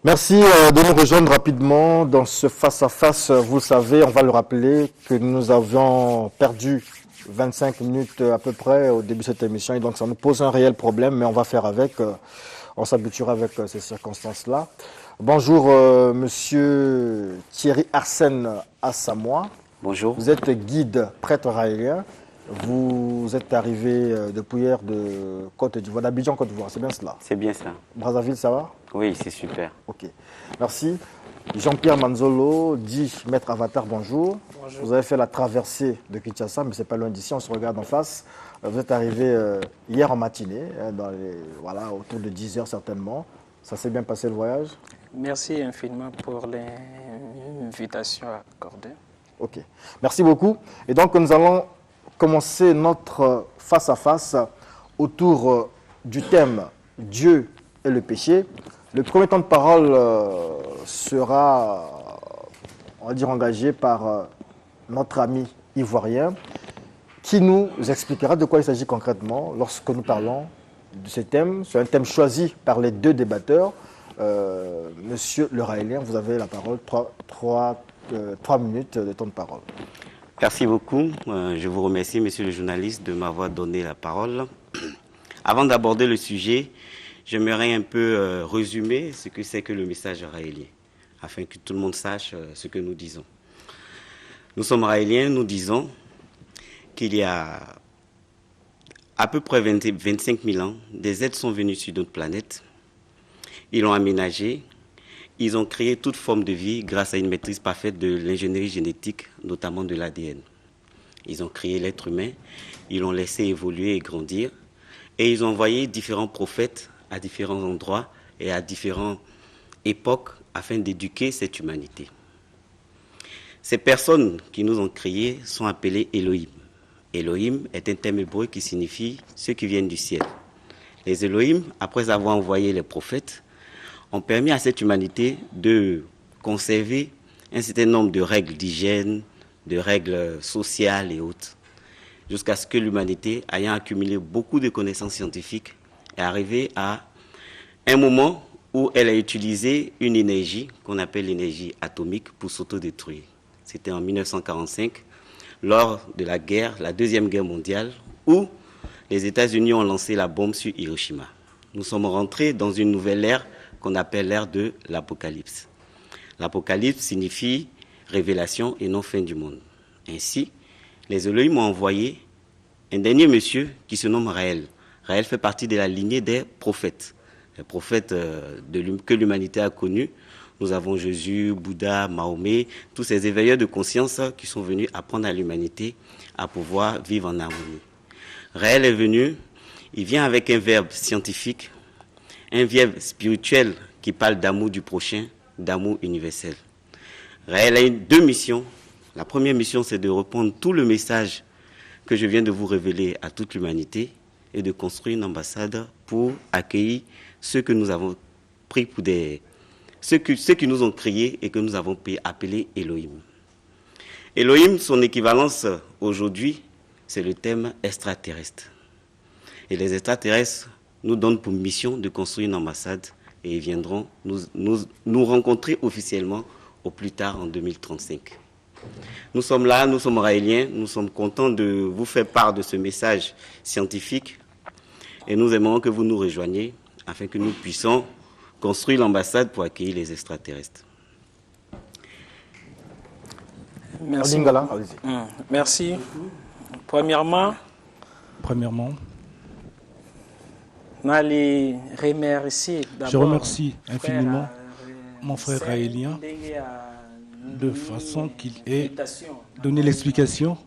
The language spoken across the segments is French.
Merci de nous rejoindre rapidement dans ce face-à-face. Vous le savez, on va le rappeler, que nous avions perdu 25 minutes à peu près au début de cette émission. Et donc ça nous pose un réel problème, mais on va faire avec. On s'habituera avec ces circonstances-là. Bonjour, monsieur Thierry Arsène Assamoah. Bonjour. Vous êtes guide prêtre raélien. Vous êtes arrivé depuis hier de Côte d'Ivoire, d'Abidjan, Côte d'Ivoire, c'est bien cela? C'est bien ça. Brazzaville, ça va? Oui, c'est super. Ok, merci. Jean-Pierre Manzolo, dit Maître Avatar, bonjour. Bonjour. Vous avez fait la traversée de Kinshasa, mais ce n'est pas loin d'ici, on se regarde en face. Vous êtes arrivé hier en matinée, voilà, autour de 10 heures certainement. Ça s'est bien passé le voyage? Merci infiniment pour l'invitation accordée. Ok, merci beaucoup. Et donc nous allons commencer notre face-à-face autour du thème Dieu et le péché. Le premier temps de parole sera, on va dire, engagé par notre ami ivoirien qui nous expliquera de quoi il s'agit concrètement lorsque nous parlons de ce thème. C'est un thème choisi par les deux débatteurs. Monsieur le Raélien, vous avez la parole, 3 minutes de temps de parole. Merci beaucoup. Je vous remercie, monsieur le journaliste, de m'avoir donné la parole. Avant d'aborder le sujet, j'aimerais un peu résumer ce que c'est que le message raélien, afin que tout le monde sache ce que nous disons. Nous sommes raéliens, nous disons qu'il y a à peu près 25 000 ans, des êtres sont venus sur notre planète. Ils l'ont aménagé. Ils ont créé toute forme de vie grâce à une maîtrise parfaite de l'ingénierie génétique, notamment de l'ADN. Ils ont créé l'être humain, ils l'ont laissé évoluer et grandir, et ils ont envoyé différents prophètes à différents endroits et à différentes époques afin d'éduquer cette humanité. Ces personnes qui nous ont créés sont appelées Elohim. Elohim est un terme hébreu qui signifie ceux qui viennent du ciel. Les Elohim, après avoir envoyé les prophètes, ont permis à cette humanité de conserver un certain nombre de règles d'hygiène, de règles sociales et autres, jusqu'à ce que l'humanité, ayant accumulé beaucoup de connaissances scientifiques, est arrivée à un moment où elle a utilisé une énergie qu'on appelle l'énergie atomique pour s'autodétruire. C'était en 1945, lors de la guerre, la Deuxième Guerre mondiale, où les États-Unis ont lancé la bombe sur Hiroshima. Nous sommes rentrés dans une nouvelle ère qu'on appelle l'ère de l'Apocalypse. L'Apocalypse signifie révélation et non fin du monde. Ainsi, les Elohim m'ont envoyé un dernier monsieur qui se nomme Raël. Raël fait partie de la lignée des prophètes. Les prophètes que l'humanité a connus. Nous avons Jésus, Bouddha, Mahomet, tous ces éveilleurs de conscience qui sont venus apprendre à l'humanité à pouvoir vivre en harmonie. Raël est venu, il vient avec un verbe scientifique, un verbe spirituel qui parle d'amour du prochain, d'amour universel. Raël a deux missions. La première mission, c'est de répondre tout le message que je viens de vous révéler à toute l'humanité et de construire une ambassade pour accueillir ceux que nous avons pris pour ceux qui nous ont créés et que nous avons appelés Elohim. Elohim, son équivalence aujourd'hui, c'est le thème extraterrestre. Et les extraterrestres nous donnent pour mission de construire une ambassade et ils viendront nous rencontrer officiellement au plus tard en 2035. Nous sommes là, nous sommes raéliens, nous sommes contents de vous faire part de ce message scientifique et nous aimerions que vous nous rejoigniez afin que nous puissions construire l'ambassade pour accueillir les extraterrestres. Merci. Merci. Premièrement, je remercie infiniment mon frère raélien de façon qu'il ait donné l'explication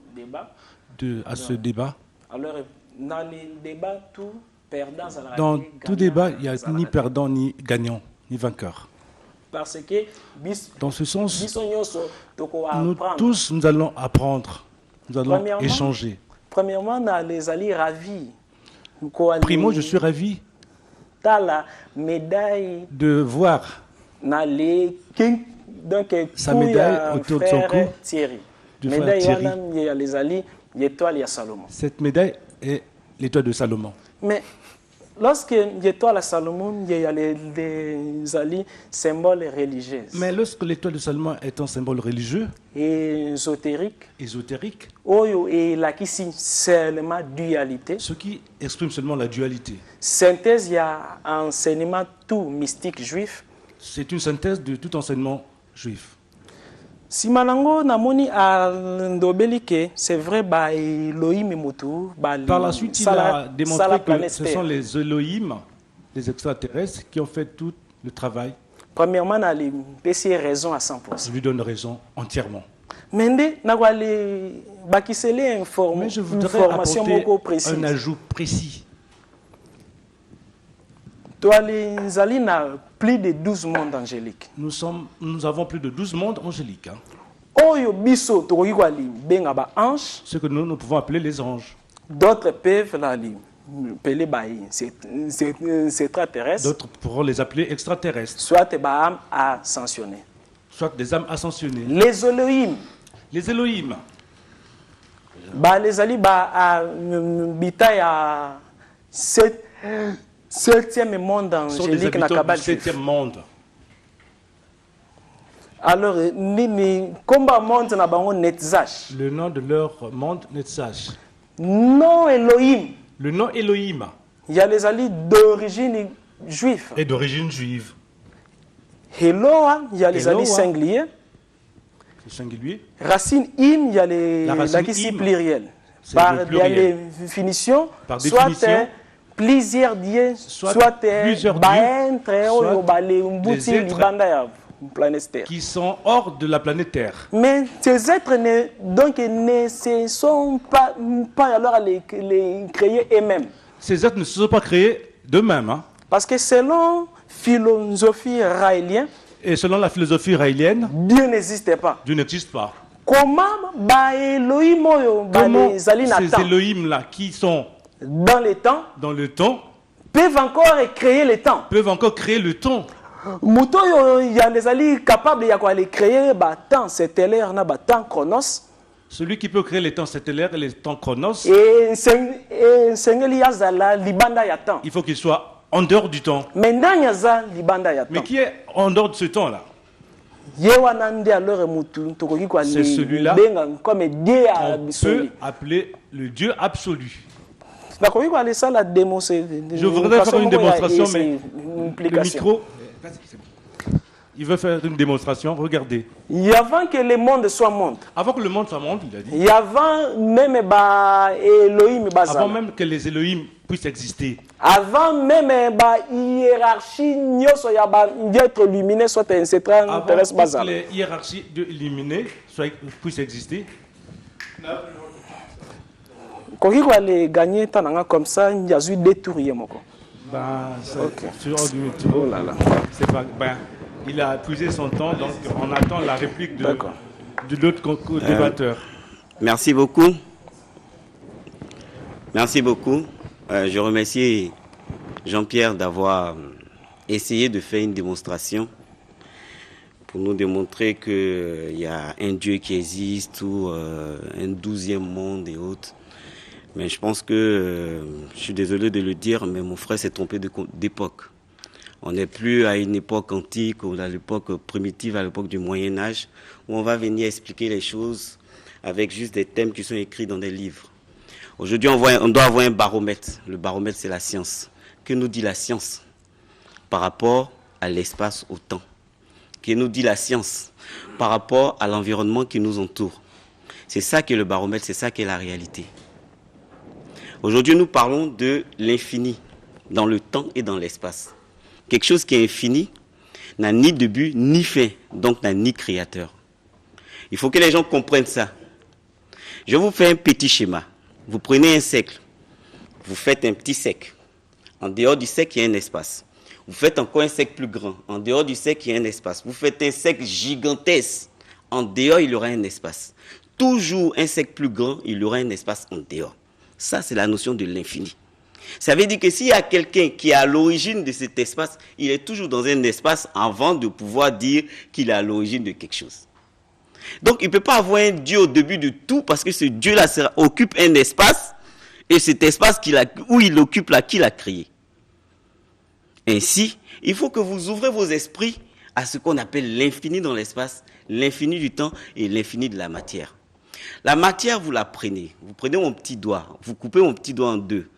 à ce débat. Dans tout débat, il n'y a ni perdant, ni gagnant, ni vainqueur. Dans ce sens, nous tous, nous allons apprendre, nous allons échanger. Premièrement, Primo, je suis ravi de voir sa médaille autour de son cou du frère Thierry. Cette médaille est l'étoile de Salomon. Mais lorsque l'étoile à Salomon, il y a les alliés symboles religieux. Mais lorsque l'étoile de Salomon est un symbole religieux, et ésotérique, et là qui c'est seulement dualité. Ce qui exprime seulement la dualité. Synthèse, il y a un enseignement tout mystique juif. C'est une synthèse de tout enseignement juif. Si Malango namoni a ndobelike, c'est vrai ba Elohim mutu ba. Par la suite, il a démontré que ce sont les Elohim, les extraterrestres, qui ont fait tout le travail. Premièrement, on a les raison à 100%. Je lui donne raison entièrement. Mais je voudrais apporter un ajout précis. Nous avons plus de 12 mondes angéliques. Nous avons plus de 12 mondes angéliques. Hein. Ce que nous pouvons appeler les anges. D'autres peuvent appeler extraterrestres. D'autres pourront les appeler extraterrestres. Soit des âmes ascensionnées. Soit des âmes ascensionnées. Les Elohim. Les Elohim. Les Ali à septième monde angélique na Kabbalah. Septième monde. Alors, combat monde na bango Netzach. Le nom de leur monde Netzach. Non Elohim. Le nom Elohim. Il y a les alliés d'origine juive. Et d'origine juive. Eloah, il y a les alliés singuliers. Singulier. Racine im, il y a les racines plurielles. Par définition, soit plusieurs dieux, soit des êtres qui sont hors de la planète Terre. Mais ces êtres ne se sont pas alors à les créer eux-mêmes. Ces êtres ne se sont pas créés d'eux-mêmes. Hein? Parce que selon philosophie raélienne, et selon la philosophie raélienne, Dieu n'existe pas. Dieu n'existe pas. Comment ces Elohim-là qui sont dans le temps, peuvent encore créer le temps. Il y a des alliés capables de créer le temps stellaire, le temps chronos. Celui qui peut créer les temps stellaires et les temps chronos, il faut qu'il soit en dehors du temps. Mais qui est en dehors de ce temps-là? C'est celui-là qu'on peut appeler le Dieu absolu. Je voudrais faire une démonstration, mais le micro... Il veut faire une démonstration, regardez. Avant que le monde soit monde. Avant que le monde soit monde, il a dit. Avant même Elohim. Avant même que les Elohim puissent exister. Avant même hiérarchie d'être lumineux soit etc. Avant que les hiérarchies lumineux puissent exister. Quand il va gagner comme ça, il y a eu des tours. Oh là là. C'est pas. Il a épuisé son temps, donc on attend la réplique de l'autre débatteur. Merci beaucoup. Merci beaucoup. Je remercie Jean-Pierre d'avoir essayé de faire une démonstration pour nous démontrer qu'il y a un Dieu qui existe ou un 12e monde et autres. Mais je pense que, je suis désolé de le dire, mais mon frère s'est trompé d'époque. On n'est plus à une époque antique ou à l'époque primitive, à l'époque du Moyen-Âge, où on va venir expliquer les choses avec juste des thèmes qui sont écrits dans des livres. Aujourd'hui, on doit avoir un baromètre. Le baromètre, c'est la science. Que nous dit la science par rapport à l'espace, au temps? Que nous dit la science par rapport à l'environnement qui nous entoure? C'est ça qui est le baromètre, c'est ça qui est la réalité. Aujourd'hui, nous parlons de l'infini dans le temps et dans l'espace. Quelque chose qui est infini n'a ni début ni fin, donc n'a ni créateur. Il faut que les gens comprennent ça. Je vous fais un petit schéma. Vous prenez un cercle, vous faites un petit cercle. En dehors du cercle, il y a un espace. Vous faites encore un cercle plus grand. En dehors du cercle, il y a un espace. Vous faites un cercle gigantesque. En dehors, il y aura un espace. Toujours un cercle plus grand, il y aura un espace en dehors. Ça, c'est la notion de l'infini. Ça veut dire que s'il y a quelqu'un qui est à l'origine de cet espace, il est toujours dans un espace avant de pouvoir dire qu'il est à l'origine de quelque chose. Donc, il ne peut pas avoir un Dieu au début de tout parce que ce Dieu-là occupe un espace et cet espace où il occupe là, qui l'a créé. Ainsi, il faut que vous ouvrez vos esprits à ce qu'on appelle l'infini dans l'espace, l'infini du temps et l'infini de la matière. La matière, vous la prenez. Vous prenez mon petit doigt, vous coupez mon petit doigt en deux.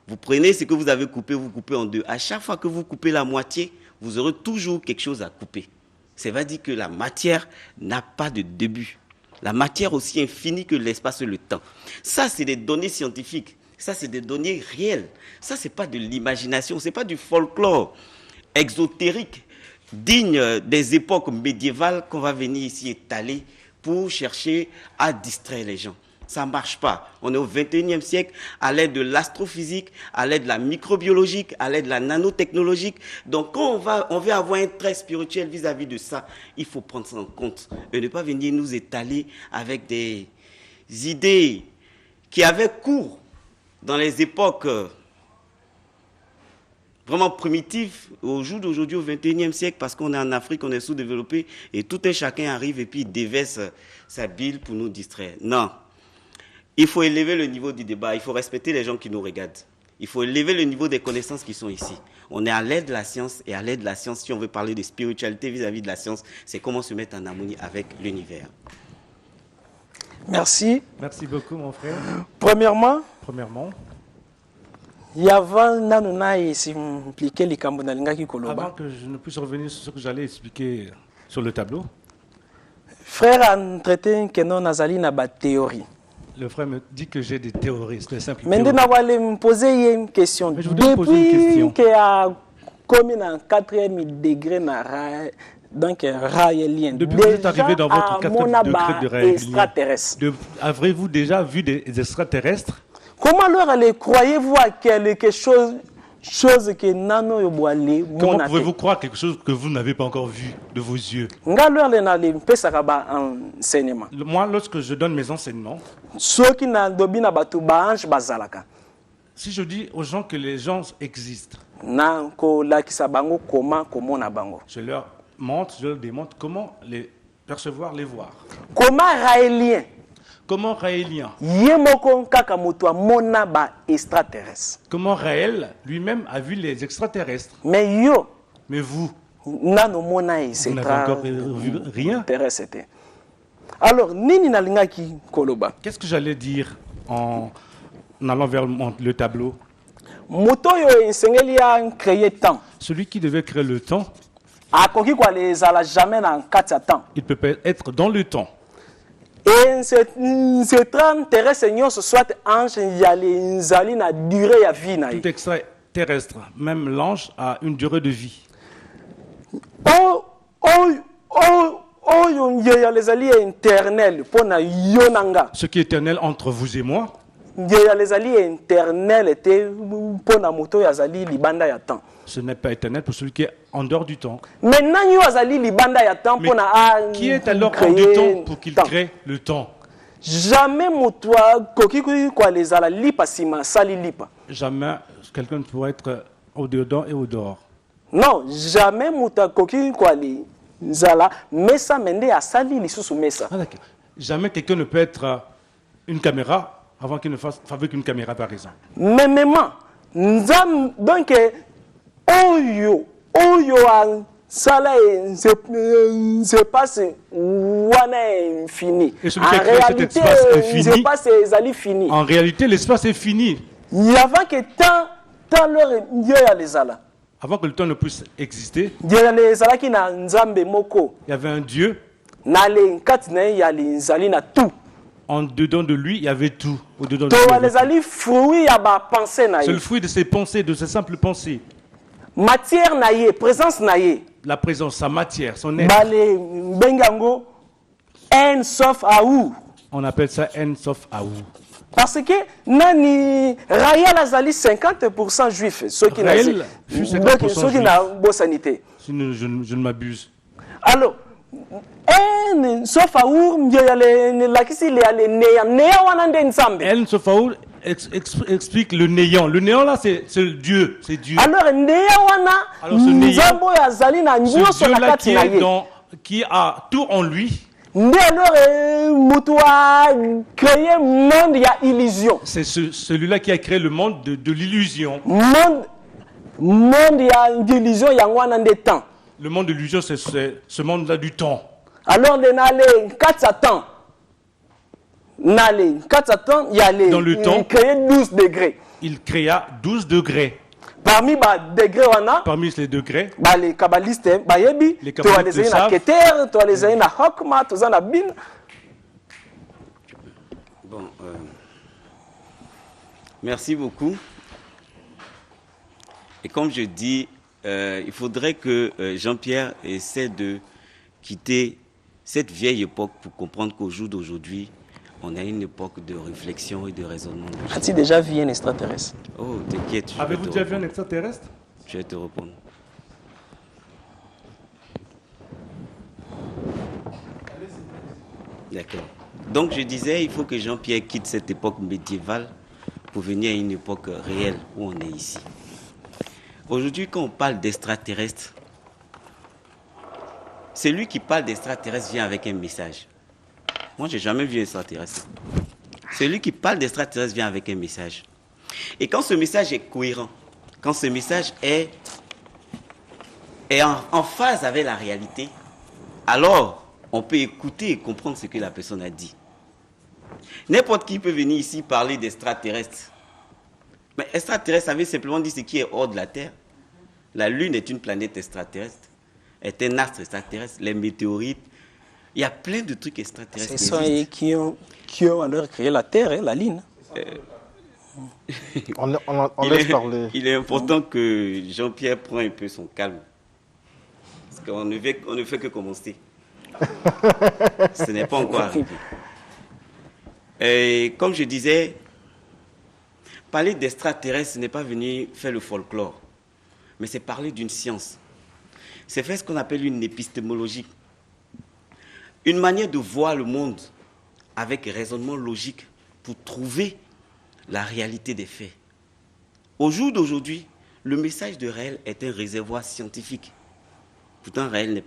Vous prenez ce que vous avez coupé, vous coupez en deux. À chaque fois que vous coupez la moitié, vous aurez toujours quelque chose à couper. Ça veut dire que la matière n'a pas de début. La matière aussi infinie que l'espace et le temps. Ça, c'est des données scientifiques. Ça, c'est des données réelles. Ça, ce n'est pas de l'imagination, ce n'est pas du folklore exotérique, digne des époques médiévales qu'on va venir ici étaler pour chercher à distraire les gens. Ça ne marche pas. On est au 21e siècle, à l'aide de l'astrophysique, à l'aide de la microbiologique, à l'aide de la nanotechnologique. Donc, quand on veut avoir un trait spirituel vis-à-vis de ça, il faut prendre ça en compte et ne pas venir nous étaler avec des idées qui avaient cours dans les époques vraiment primitives, au jour d'aujourd'hui, au 21e siècle, parce qu'on est en Afrique, on est sous-développé, et tout un chacun arrive et puis il déverse sa bile pour nous distraire. Non. Il faut élever le niveau du débat, il faut respecter les gens qui nous regardent. Il faut élever le niveau des connaissances qui sont ici. On est à l'aide de la science, et à l'aide de la science, si on veut parler de spiritualité vis-à-vis de la science, c'est comment se mettre en harmonie avec l'univers. Merci. Merci beaucoup, mon frère. Premièrement, avant que je ne puisse revenir sur ce que j'allais expliquer sur le tableau, frère a traité que non nazali na ba théorie. Le frère me dit que j'ai des théories, c'est simple. Mais je vais me poser une question. Depuis qu'il a commis en 4e degré donc raélien. Depuis que vous êtes arrivé dans votre 4e degré de raélien, avez-vous déjà vu des extraterrestres? Comment alors croyez-vous à quelque chose que nano yoboale? Comment pouvez-vous croire quelque chose que vous n'avez pas encore vu de vos yeux? Moi, lorsque je donne mes enseignements, si je dis aux gens que les gens existent, je leur montre, je leur démontre comment les percevoir, les voir. Comment raélien? Comment raélien? Comment Raël lui-même a vu les extraterrestres? Mais vous n'avez encore vu rien? Alors, qu'est-ce que j'allais dire en allant vers le tableau? Celui qui devait créer le temps, il peut être dans le temps. Et ce temps terrestre, soit ange, na durée ya vie. Tout extraterrestre, même l'ange, a une durée de vie. Ce qui est éternel entre vous et moi, ce n'est pas éternel pour celui qui est en dehors du temps. Mais qui est alors hors du temps pour qu'il crée le temps? Jamais jamais quelqu'un ne pourrait être au dedans et au dehors. Non, jamais jamais quelqu'un ne peut être une caméra avant qu'il ne fabrique une caméra, par exemple. Mais donc Oyo Sala se passe infini. Et celui qui a créé cet espace infini, en réalité, l'espace est fini. Avant que avant que le temps ne puisse exister, il y avait un Dieu. En dedans de lui, il y avait tout. Au-dedans de lui, c'est le fruit de ses pensées, de ses simples pensées. Matière naïe, présence naïe. La présence, sa matière, son être. On appelle ça En Sof Aou. Parce que Nani Raya Lazali 50% juif, ceux qui n'ont pas sanité. Je ne m'abuse. Alors, En Sof Aou, En Sof Aou explique le néant. Le néant là, c'est Dieu. C'est Dieu. Alors ce néant, ce Dieu-là qui a tout en lui. C'est celui-là qui a créé le monde de l'illusion. monde ya d'illusion yango wana nde temps. Le monde de l'illusion, c'est ce monde-là du temps. Alors de n'aller 4 temps. N'aller 4 temps, il y a les dans le temps, il créait 12 degrés. Il créa 12 degrés. Parmi degrés parmi les degrés, les kabbalistes, les kabbalistes le savent. Bon, merci beaucoup. Et comme je dis, il faudrait que Jean-Pierre essaie de quitter cette vieille époque pour comprendre qu'au jour d'aujourd'hui, on a une époque de réflexion et de raisonnement. As-tu déjà vu un extraterrestre? Oh, t'inquiète. Avez-vous déjà vu un extraterrestre? Je vais te répondre. D'accord. Donc je disais, il faut que Jean-Pierre quitte cette époque médiévale pour venir à une époque réelle où on est ici. Aujourd'hui, quand on parle d'extraterrestres, celui qui parle d'extraterrestres vient avec un message. Moi, je n'ai jamais vu un extraterrestre. Celui qui parle d'extraterrestres vient avec un message. Et quand ce message est cohérent, quand ce message est en phase avec la réalité, alors on peut écouter et comprendre ce que la personne a dit. N'importe qui peut venir ici parler d'extraterrestres. Mais extraterrestre, ça veut simplement dire ce qui est hors de la Terre. La Lune est une planète extraterrestre, est un astre extraterrestre, les météorites. Il y a plein de trucs extraterrestres. Ce sont eux qui ont alors créé la Terre, hein, la Lune. On laisse parler. Il est important que Jean-Pierre prenne un peu son calme. Parce qu'on ne fait que commencer. Ce n'est pas encore arrivé. Et comme je disais, parler d'extraterrestres, ce n'est pas venir faire le folklore. Mais c'est parler d'une science. C'est faire ce qu'on appelle une épistémologie. Une manière de voir le monde avec raisonnement logique pour trouver la réalité des faits. Au jour d'aujourd'hui, le message de Réel est un réservoir scientifique. Pourtant, Réel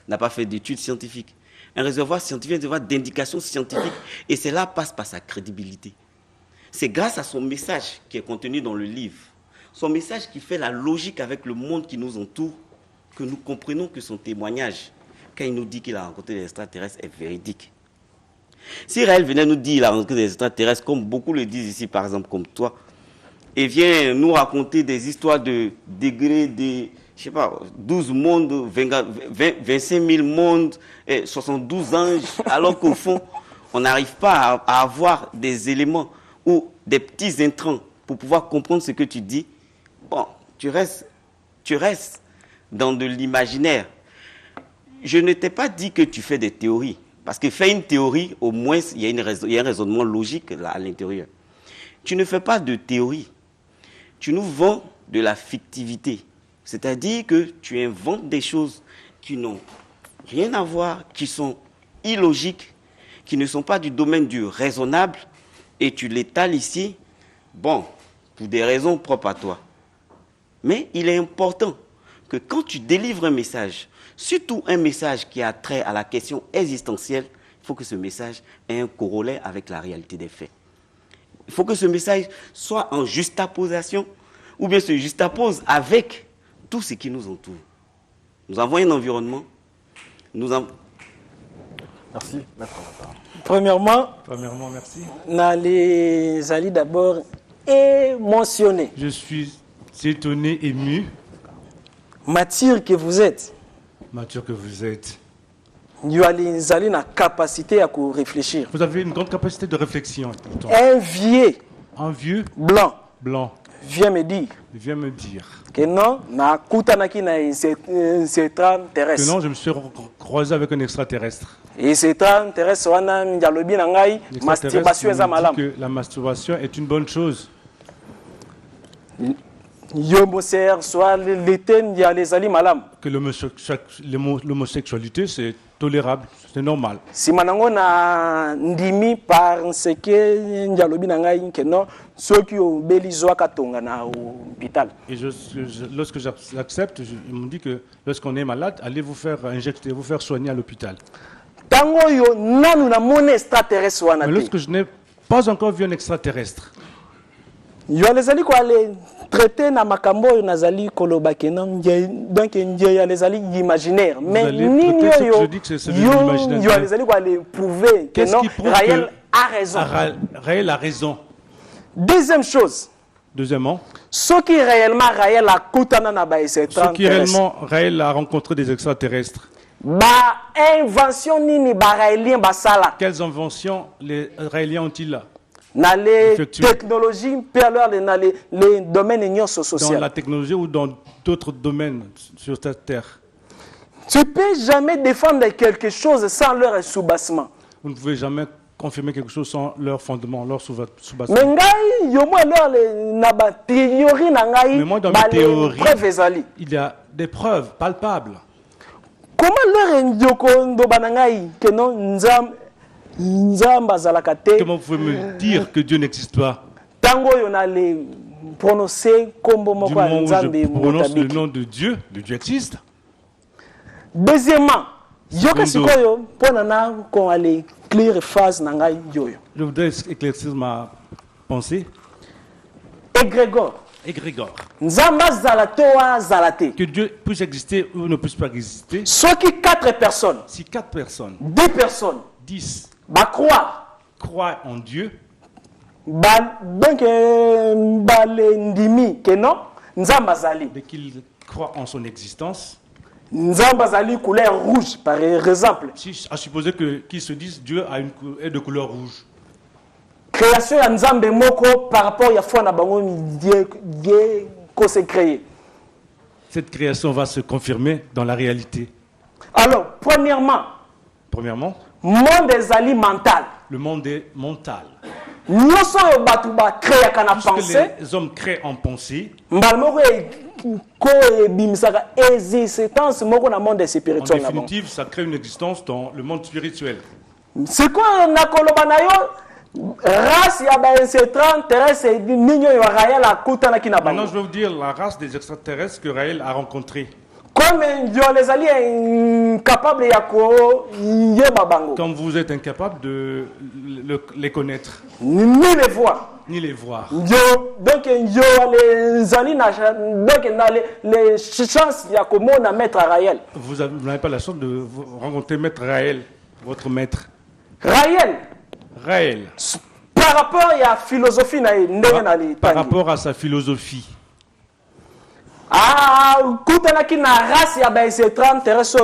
n'a pas fait d'études scientifiques. Un réservoir scientifique, un réservoir d'indications scientifiques. Et cela passe par sa crédibilité. C'est grâce à son message qui est contenu dans le livre, son message qui fait la logique avec le monde qui nous entoure, que nous comprenons que son témoignage, quand il nous dit qu'il a rencontré des extraterrestres, est véridique. Si Réel venait nous dire qu'il a rencontré des extraterrestres, comme beaucoup le disent ici, par exemple, comme toi, et vient nous raconter des histoires de degrés, de, je sais pas, 12 mondes, 25 000 mondes, 72 anges, alors qu'au fond, on n'arrive pas à avoir des éléments ou des petits intrants pour pouvoir comprendre ce que tu dis, bon, tu restes dans de l'imaginaire. Je ne t'ai pas dit que tu fais des théories. Parce que faire une théorie, au moins, il y a un raisonnement logique là, à l'intérieur. Tu ne fais pas de théorie. Tu nous vends de la fictivité. C'est-à-dire que tu inventes des choses qui n'ont rien à voir, qui sont illogiques, qui ne sont pas du domaine du raisonnable, et tu l'étales ici, bon, pour des raisons propres à toi. Mais il est important que quand tu délivres un message, surtout un message qui a trait à la question existentielle, il faut que ce message ait un corollaire avec la réalité des faits. Il faut que ce message soit en juxtaposition ou bien se juxtapose avec tout ce qui nous entoure. Nous avons un environnement. Merci. Premièrement, merci. N'allez aller d'abord émotionné. Je suis étonné, ému. Mature que vous êtes. Mature que vous êtes. Vous avez une capacité à réfléchir. Vous avez une grande capacité de réflexion. Un vieux blanc vient me dire que non, que non, je me suis croisé avec un extraterrestre. Et c'est extraterrestre, masturbation est malade. Que la masturbation est une bonne chose. Que l'homosexualité, c'est tolérable, c'est normal. Si manango na ndimi parce que njalobi nangai que non ceux qui ont beliswa katonga na hôpital. Et lorsque j'accepte, ils m'ont dit que lorsqu'on est malade, allez vous faire injecter, vous faire soigner à l'hôpital. Tango yo nanu na mon extraterrestre wana. Mais lorsque je n'ai pas encore vu un extraterrestre. yo les ali quoi les traiter na makambo nazali koloba kenan donc il les ali imaginaire mais ni yo les ali quoi les prouver que non Raël a raison. Raël a raison. Deuxièmement, ce qui réellement Raël a koutana na ba ce qui réellement Raël a rencontré des extraterrestres. Invention nini ba Raélien ba sala. Quelles inventions les Raéliens ont-ils là? Dans les technologies, dans les domaines sociaux. Dans la technologie ou dans d'autres domaines sur cette terre. Tu ne peux jamais défendre quelque chose sans leur soubassement. Vous ne pouvez jamais confirmer quelque chose sans leur fondement, leur soubassement. Mais moi, dans mes théories, il y a des preuves palpables. Comment Comment vous pouvez me dire que Dieu n'existe pas? Du moment où je prononce le nom de Dieu existe. Deuxièmement, je voudrais éclaircir ma pensée. Égrégore. Que Dieu puisse exister ou ne puisse pas exister. Si 4 personnes, 2 personnes, 10 croient en Dieu, donc dès qu'ils croient en son existence, couleur rouge par exemple. À supposer qu'ils se disent Dieu est de couleur rouge. Création ya Nzambe moko par rapport à foi na bango Dieu ko s'est créé. Cette création va se confirmer dans la réalité. Alors, premièrement, monde ezali mental. Le monde est mental. Puisque les hommes créent en pensée, en définitive, ça crée une existence dans le monde spirituel. C'est quoi race ya ba extraterrestre maintenant je vais vous dire la race des extraterrestres que Raël a rencontré. Comme les alliés incapables comme vous êtes incapable de les connaître ni les voir donc les alliés les chances ya komona maître Raël. Vous n'avez pas la chance de rencontrer maître Raël, votre maître Raël. Par rapport à la philosophie, par rapport à sa philosophie. Kutanaki na race ya ba extraterrestre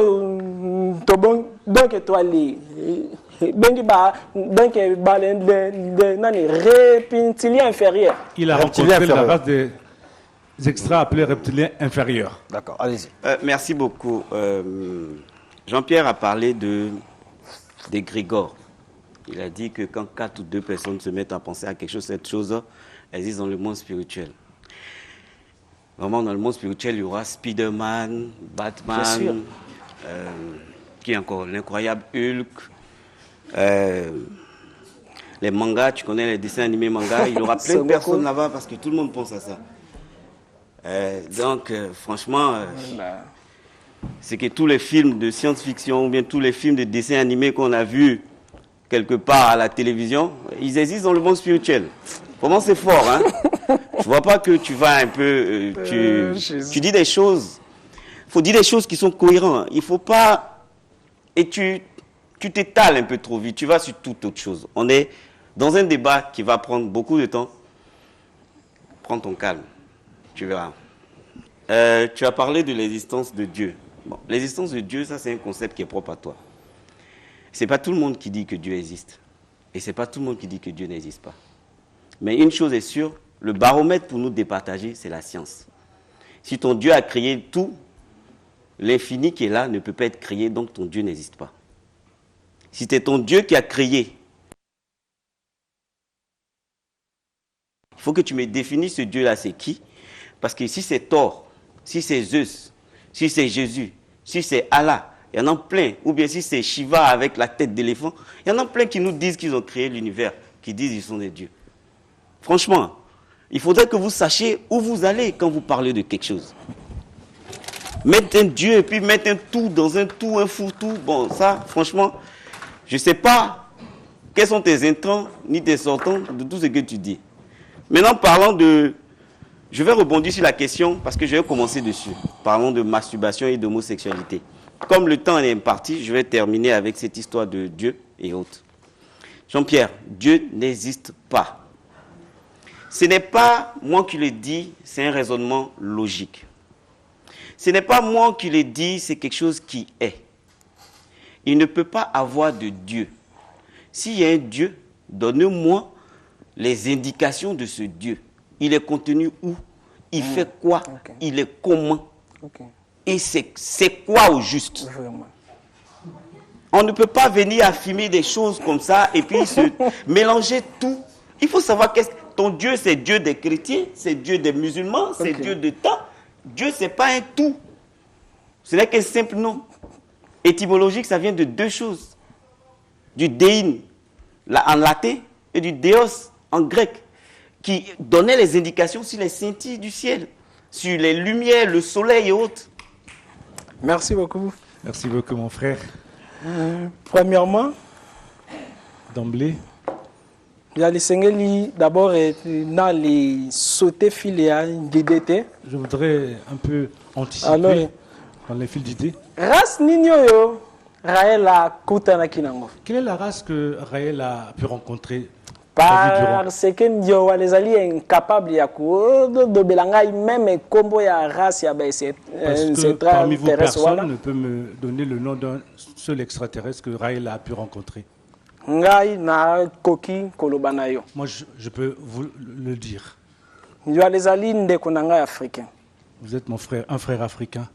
donc toi les reptiliens inférieurs. Il a rencontré la race des extra appelés reptiliens inférieurs. D'accord, allez-y. Merci beaucoup. Jean-Pierre a parlé des Grégor. Il a dit que quand 4 ou 2 personnes se mettent à penser à quelque chose, cette chose existe dans le monde spirituel. Vraiment, dans le monde spirituel, il y aura Spider-Man, Batman, qui est encore l'incroyable Hulk, les mangas, tu connais les dessins animés mangas, il y aura plein de personnes là-bas parce que tout le monde pense à ça. Donc, franchement, c'est que tous les films de science-fiction ou bien tous les films de dessins animés qu'on a vus quelque part à la télévision, ils existent dans le monde spirituel. Vraiment, c'est fort, hein? Je vois pas que tu vas un peu... tu dis des choses... Il faut dire des choses qui sont cohérentes. Il faut pas... Et tu t'étales un peu trop vite. Tu vas sur toute autre chose. On est dans un débat qui va prendre beaucoup de temps. Prends ton calme. Tu verras. Tu as parlé de l'existence de Dieu. Bon, l'existence de Dieu, ça, c'est un concept qui est propre à toi. C'est pas tout le monde qui dit que Dieu existe. Et c'est pas tout le monde qui dit que Dieu n'existe pas. Mais une chose est sûre, le baromètre pour nous départager, c'est la science. Si ton Dieu a créé tout, l'infini qui est là ne peut pas être créé, donc ton Dieu n'existe pas. Si c'est ton Dieu qui a créé, il faut que tu me définisses ce Dieu-là, c'est qui? Parce que si c'est Thor, si c'est Zeus, si c'est Jésus, si c'est Allah, il y en a plein. Ou bien si c'est Shiva avec la tête d'éléphant, il y en a plein qui nous disent qu'ils ont créé l'univers, qui disent qu'ils sont des dieux. Franchement, il faudrait que vous sachiez où vous allez quand vous parlez de quelque chose. Mettre un Dieu et puis mettre un tout dans un tout, un fou-tout, bon, ça, franchement, je ne sais pas quels sont tes intrants ni tes sortants de tout ce que tu dis. Maintenant, parlons de... Je vais rebondir sur la question parce que je vais commencer dessus. Parlons de masturbation et d'homosexualité. Comme le temps est imparti, je vais terminer avec cette histoire de Dieu et autres. Jean-Pierre, Dieu n'existe pas. Ce n'est pas moi qui le dis, c'est un raisonnement logique. Ce n'est pas moi qui le dis, c'est quelque chose qui est. Il ne peut pas avoir de Dieu. S'il y a un Dieu, donne-moi les indications de ce Dieu. Il est contenu où? Il fait quoi? Il est comment? Et c'est quoi au juste? On ne peut pas venir affirmer des choses comme ça et puis se mélanger tout. Il faut savoir que ton Dieu, c'est Dieu des chrétiens, c'est Dieu des musulmans, c'est Dieu de temps. Dieu, ce n'est pas un tout. Ce n'est qu'un simple nom. Étymologique, ça vient de deux choses. Du déin en latin et du déos en grec, qui donnait les indications sur les scintilles du ciel, sur les lumières, le soleil et autres. Merci beaucoup. Merci beaucoup, mon frère. Premièrement, d'emblée, il y a les singles d'abord dans les sautés filets d'idées. Je voudrais un peu anticiper dans les fils d'idées. Race Ninyo Raël a Koutana Kinango. Quelle est la race que Raël a pu rencontrer? Parce que nous les alliés incapables de belangai même combo ya race ya c'est parmi vous personne ne peut me donner le nom d'un seul extraterrestre que Raël a pu rencontrer. Ngai na koki kolobanayo. Moi je peux vous le dire. Nous les alliés ndekonanga africain. Vous êtes mon frère, un frère africain.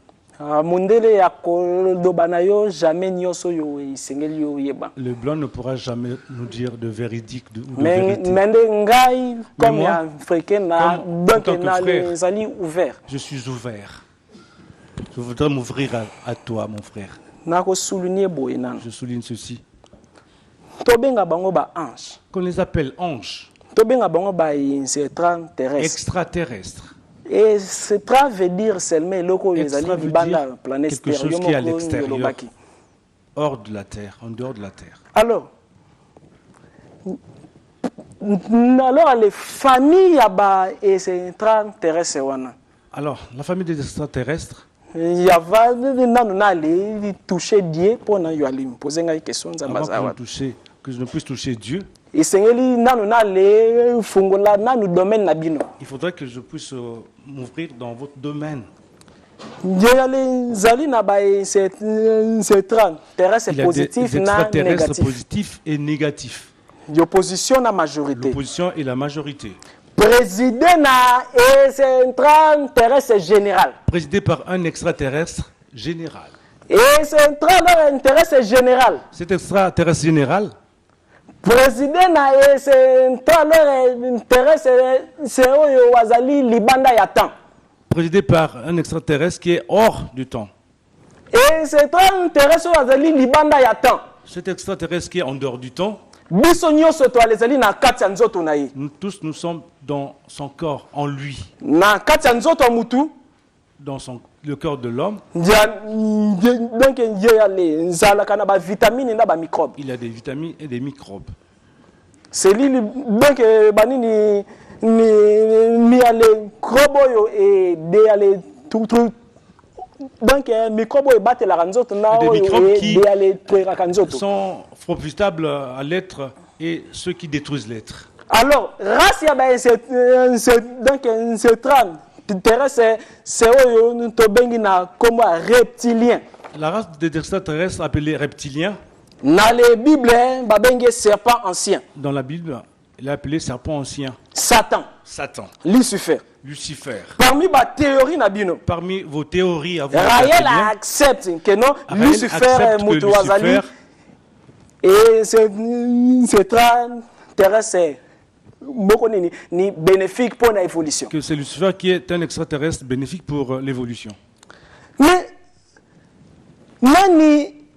Mundele ya kolobanayo jamais nyoso yo isengeli yo yeba. Le blanc ne pourra jamais nous dire de véridique ou de vérité. Mais ngai comme africain na donc na les alliés ouverts. Je suis ouvert. Je voudrais m'ouvrir à toi, mon frère. Nako souligner boyenan. Je souligne ceci. Tobenga bango ba ange. Qu'on les appelle anges. Tobenga bango ba extraterrestres. Extraterrestres. Et cela veut dire seulement quelque chose qui est à l'extérieur, hors de la terre, en dehors de la terre. Alors les familles extraterrestres. Alors, la famille des extraterrestres. Il y avait toucher Dieu pour nous poser une question. Que je ne puisse toucher Dieu. Il faudrait que je puisse m'ouvrir dans votre domaine. Il y a des extraterrestres positifs et négatifs. L'opposition la majorité. L'opposition et la majorité. Présidé par un extraterrestre général. Et c'est un extraterrestre général. Cet extraterrestre général. Président présidé par un extraterrestre qui est hors du temps. Et cet extraterrestre qui est en dehors du temps. Nous tous, nous sommes dans son corps, en lui. Dans le corps de l'homme. Il y a des vitamines et des microbes. C'est lui donc donc microbes qui sont profitables à l'être et ceux qui détruisent l'être. Alors, race donc c'est reptilien. La race des extraterrestres appelée reptiliens. Dans la Bible, serpent ancien. Dans la Bible, il est appelé serpent ancien. Satan. Lucifer. Parmi vos théories à vous. Raël accepte que non, Lucifer est Moutouazali. Et c'est très bénéfique pour l'évolution. Que c'est Lucifer qui est un extraterrestre bénéfique pour l'évolution. Mais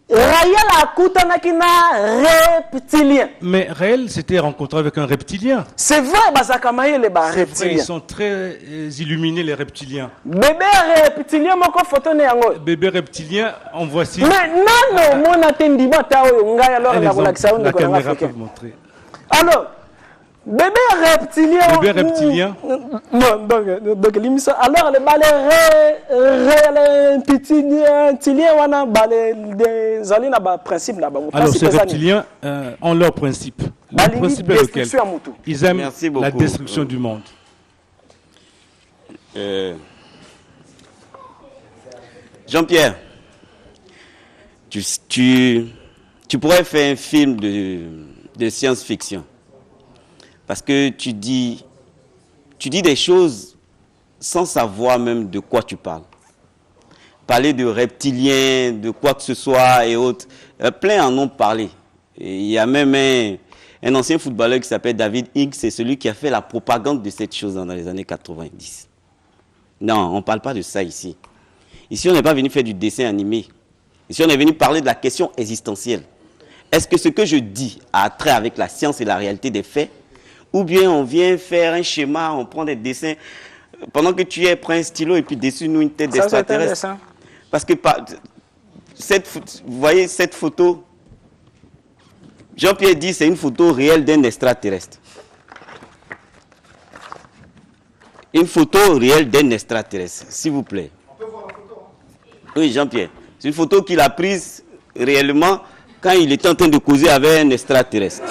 Raël a reptilien. Mais Raël s'était rencontré avec un reptilien. C'est vrai, ils sont très illuminés, les reptiliens. Bébé reptilien, bébé reptilien, en voici. Mais non, la caméra peut montrer. Alors, Bébé reptilien. Bébé reptilien. Non, donc l'émission. Alors, les balais reptiliens, on a des alliés là-bas, principe là-bas. Alors, ces reptiliens ont leur principe. Le principe est lequel? Ils aiment la destruction du monde. Jean-Pierre, tu pourrais faire un film de science-fiction. Parce que tu dis des choses sans savoir même de quoi tu parles. Parler de reptiliens, de quoi que ce soit et autres. Plein en ont parlé. Et il y a même un ancien footballeur qui s'appelle David Hicks, c'est celui qui a fait la propagande de cette chose dans les années 90. Non, on ne parle pas de ça ici. Ici, on n'est pas venu faire du dessin animé. Ici, on est venu parler de la question existentielle. Est-ce que ce que je dis a trait avec la science et la réalité des faits? Ou bien on vient faire un schéma, on prend des dessins, pendant que tu prends un stylo et puis dessine-nous une tête d'extraterrestre. Parce que vous voyez cette photo, Jean-Pierre dit c'est une photo réelle d'un extraterrestre. Une photo réelle d'un extraterrestre, s'il vous plaît. On peut voir la photo, hein? Oui, Jean-Pierre. C'est une photo qu'il a prise réellement quand il était en train de causer avec un extraterrestre.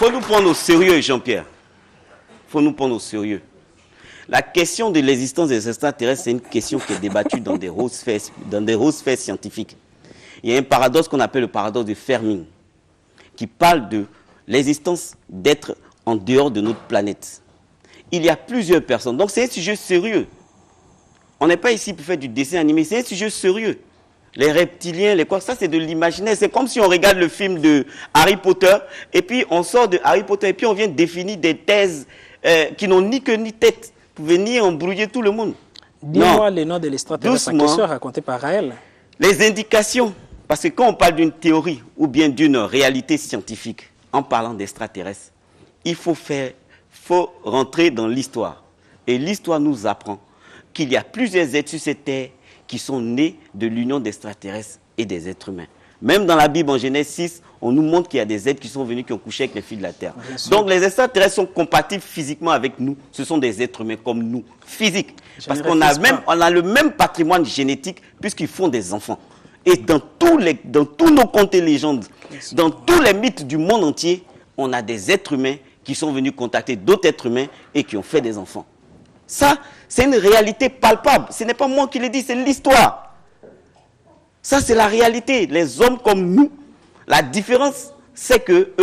Il faut nous prendre au sérieux, Jean-Pierre. Il faut nous prendre au sérieux. La question de l'existence des extraterrestres, c'est une question qui est débattue dans des grosses faits scientifiques. Il y a un paradoxe qu'on appelle le paradoxe de Fermi, qui parle de l'existence d'êtres en dehors de notre planète. Il y a plusieurs personnes. Donc c'est un sujet sérieux. On n'est pas ici pour faire du dessin animé, c'est un sujet sérieux. Les reptiliens, les quoi, ça c'est de l'imaginaire. C'est comme si on regarde le film de Harry Potter et puis on sort de Harry Potter et puis on vient définir des thèses qui n'ont ni queue ni tête pour venir embrouiller tout le monde. Dis-moi le nom de l'extraterrestre en question raconté par Raël. Les indications, parce que quand on parle d'une théorie ou bien d'une réalité scientifique, en parlant d'extraterrestres, il faut rentrer dans l'histoire. Et l'histoire nous apprend qu'il y a plusieurs êtres sur cette terre qui sont nés de l'union d'extraterrestres et des êtres humains. Même dans la Bible, en Genèse 6, on nous montre qu'il y a des êtres qui sont venus, qui ont couché avec les filles de la terre. Donc les extraterrestres sont compatibles physiquement avec nous. Ce sont des êtres humains comme nous, physiques. Parce qu'on a le même patrimoine génétique puisqu'ils font des enfants. Et dans tous nos contes et légendes, dans tous les mythes du monde entier, on a des êtres humains qui sont venus contacter d'autres êtres humains et qui ont fait des enfants. Ça, c'est une réalité palpable. Ce n'est pas moi qui le dis, c'est l'histoire. Ça, c'est la réalité. Les hommes comme nous, la différence, c'est qu'eux,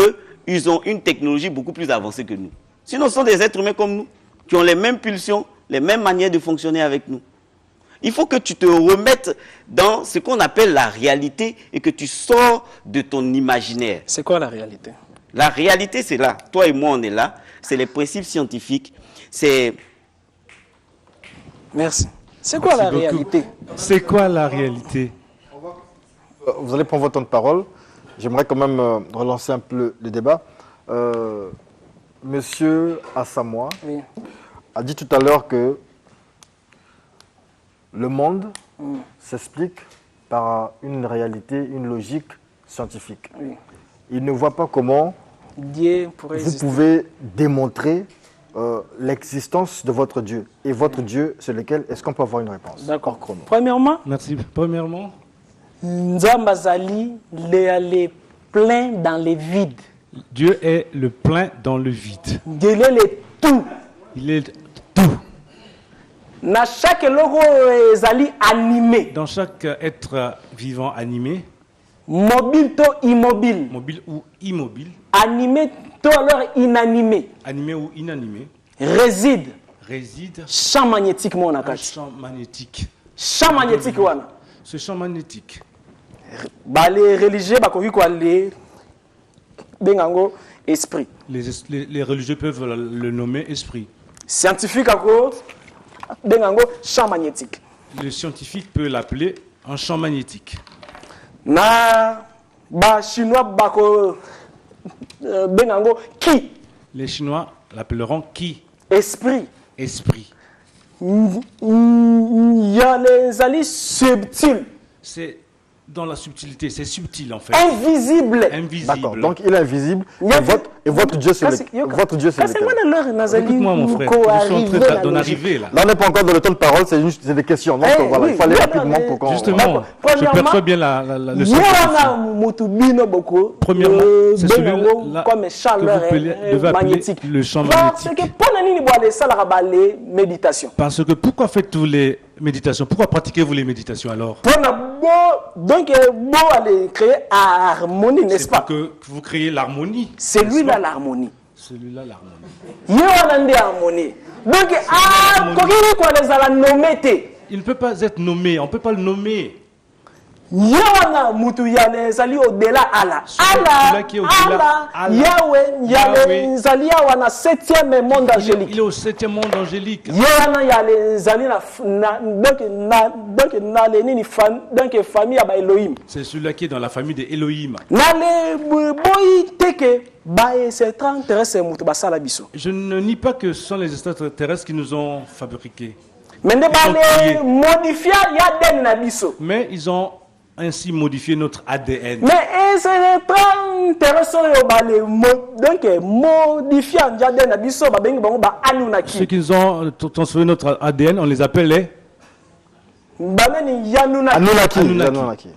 ils ont une technologie beaucoup plus avancée que nous. Sinon, ce sont des êtres humains comme nous, qui ont les mêmes pulsions, les mêmes manières de fonctionner avec nous. Il faut que tu te remettes dans ce qu'on appelle la réalité et que tu sors de ton imaginaire. C'est quoi la réalité? La réalité, c'est là. Toi et moi, on est là. C'est les principes scientifiques. C'est... Merci. C'est quoi la réalité? C'est quoi la réalité? Vous allez prendre votre temps de parole. J'aimerais quand même relancer un peu le débat. Monsieur Assamoah a dit tout à l'heure que le monde s'explique par une réalité, une logique scientifique. Oui. Il ne voit pas comment vous pouvez démontrer l'existence de votre Dieu. Et votre Dieu, c'est lequel? Est-ce qu'on peut avoir une réponse? D'accord. Premièrement, merci. Premièrement, Nzambazali est plein dans les vides. Dieu est le plein dans le vide. Dieu est le tout. Il est tout. Dans chaque logo zali animé. Dans chaque être vivant animé. Mobile to immobile. Mobile ou immobile. Animé to alors inanimé. Animé ou inanimé. Réside. Champ magnétique mon akash. Champ magnétique. Champ magnétique wana. Ce champ magnétique. Les religieux bakoki ko aller bengango esprit. Les religieux peuvent le nommer esprit. Scientifique ako bengango champ magnétique. Le scientifique peut l'appeler un champ magnétique. Na ba chinois bako bengango ki. Les Chinois l'appelleront ki. Esprit. Esprit. Il y a les alliés subtils. C'est dans la subtilité, c'est subtil en fait. Invisible. D'accord, donc il est invisible. Et votre Dieu, c'est lequel? Écoute-moi mon frère, je suis en train d'en arriver là. Là, on n'est pas encore dans le temps de parole, c'est juste des questions. Donc voilà, il faut aller rapidement pour qu'on... Justement, je perçois bien le sens. Premièrement, c'est celui-là que vous devez appeler le champ magnétique. Parce que pourquoi faites-vous les méditations? Pourquoi pratiquez-vous les méditations alors? Donc, aller créer harmonie, n'est-ce pas? Que vous créez l'harmonie. C'est lui-là l'harmonie. Celui-là l'harmonie. Donc, il ne peut pas être nommé, on ne peut pas le nommer. au-delà Allah. Yahweh, septième monde angélique. Il est au septième monde angélique. C'est celui-là qui est dans la famille des Elohim. Je ne nie pas que ce sont les extraterrestres qui nous ont fabriqués. Mais ils ont ainsi modifié notre ADN. Mais c'est ceux qui ont transformé notre ADN, on les appelle les Anunnaki.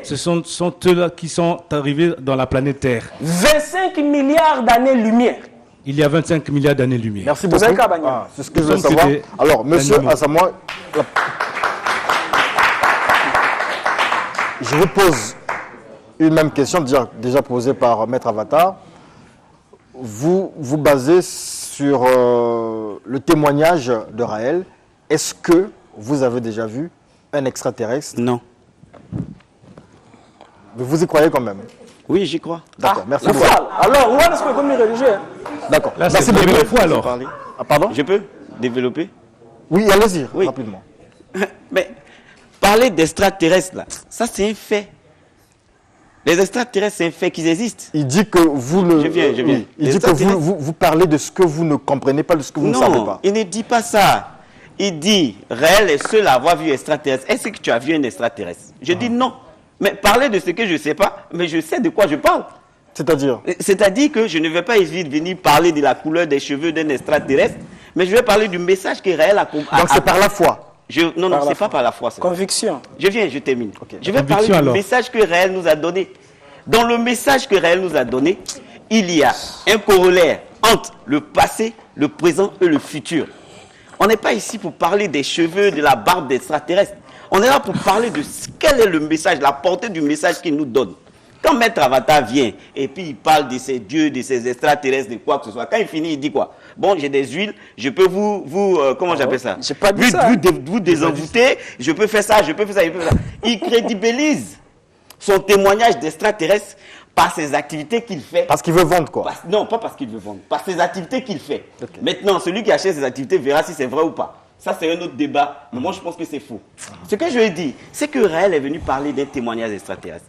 Ce sont eux-là qui sont arrivés dans la planète Terre. 25 milliards d'années-lumière. Il y a 25 milliards d'années-lumière. Merci beaucoup. C'est ce que je veux savoir. Alors, monsieur Asamoah, je vous pose une même question déjà posée par Maître Avatar. Vous vous basez sur le témoignage de Raël. Est-ce que vous avez déjà vu un extraterrestre? Non. Mais vous y croyez quand même? Oui, j'y crois. D'accord, merci beaucoup. Alors, où est-ce que vous êtes religieux? D'accord. Là, c'est la première fois alors. Pardon? Je peux développer? Oui, allez-y, rapidement. Mais parler d'extraterrestres, là, ça c'est un fait. Les extraterrestres, c'est un fait qu'ils existent. Il dit que vous ne... Je viens. Il dit que vous parlez de ce que vous ne comprenez pas, de ce que vous ne savez pas. Non, il ne dit pas ça. Il dit, Raël est seul à avoir vu un extraterrestre. Est-ce que tu as vu un extraterrestre? Je dis non. Mais parler de ce que je ne sais pas, mais je sais de quoi je parle. C'est-à-dire? C'est-à-dire que je ne vais pas essayer de venir parler de la couleur des cheveux d'un extraterrestre, mais je vais parler du message que Raël a compris. Donc c'est par la foi? Non, c'est pas par la foi. Conviction. Je termine. Okay. Je vais parler du message que Raël nous a donné. Dans le message que Raël nous a donné, il y a un corollaire entre le passé, le présent et le futur. On n'est pas ici pour parler des cheveux, de la barbe d'extraterrestres. On est là pour parler de quel est le message, la portée du message qu'il nous donne. Quand Maître Avatar vient et puis il parle de ces dieux, de ces extraterrestres, de quoi que ce soit, quand il finit, il dit quoi? Bon, j'ai des huiles, je peux comment j'appelle ça? J'ai pas dit ça. Vous désenvoûter, je peux faire ça, je peux faire ça. Il crédibilise son témoignage d'extraterrestre par ses activités qu'il fait. Parce qu'il veut vendre quoi? Non, pas parce qu'il veut vendre, par ses activités qu'il fait. Okay. Maintenant, celui qui achète ses activités verra si c'est vrai ou pas. Ça, c'est un autre débat, mais moi, je pense que c'est faux. Ce que je veux dire, c'est que Raël est venu parler d'un témoignage extraterrestre.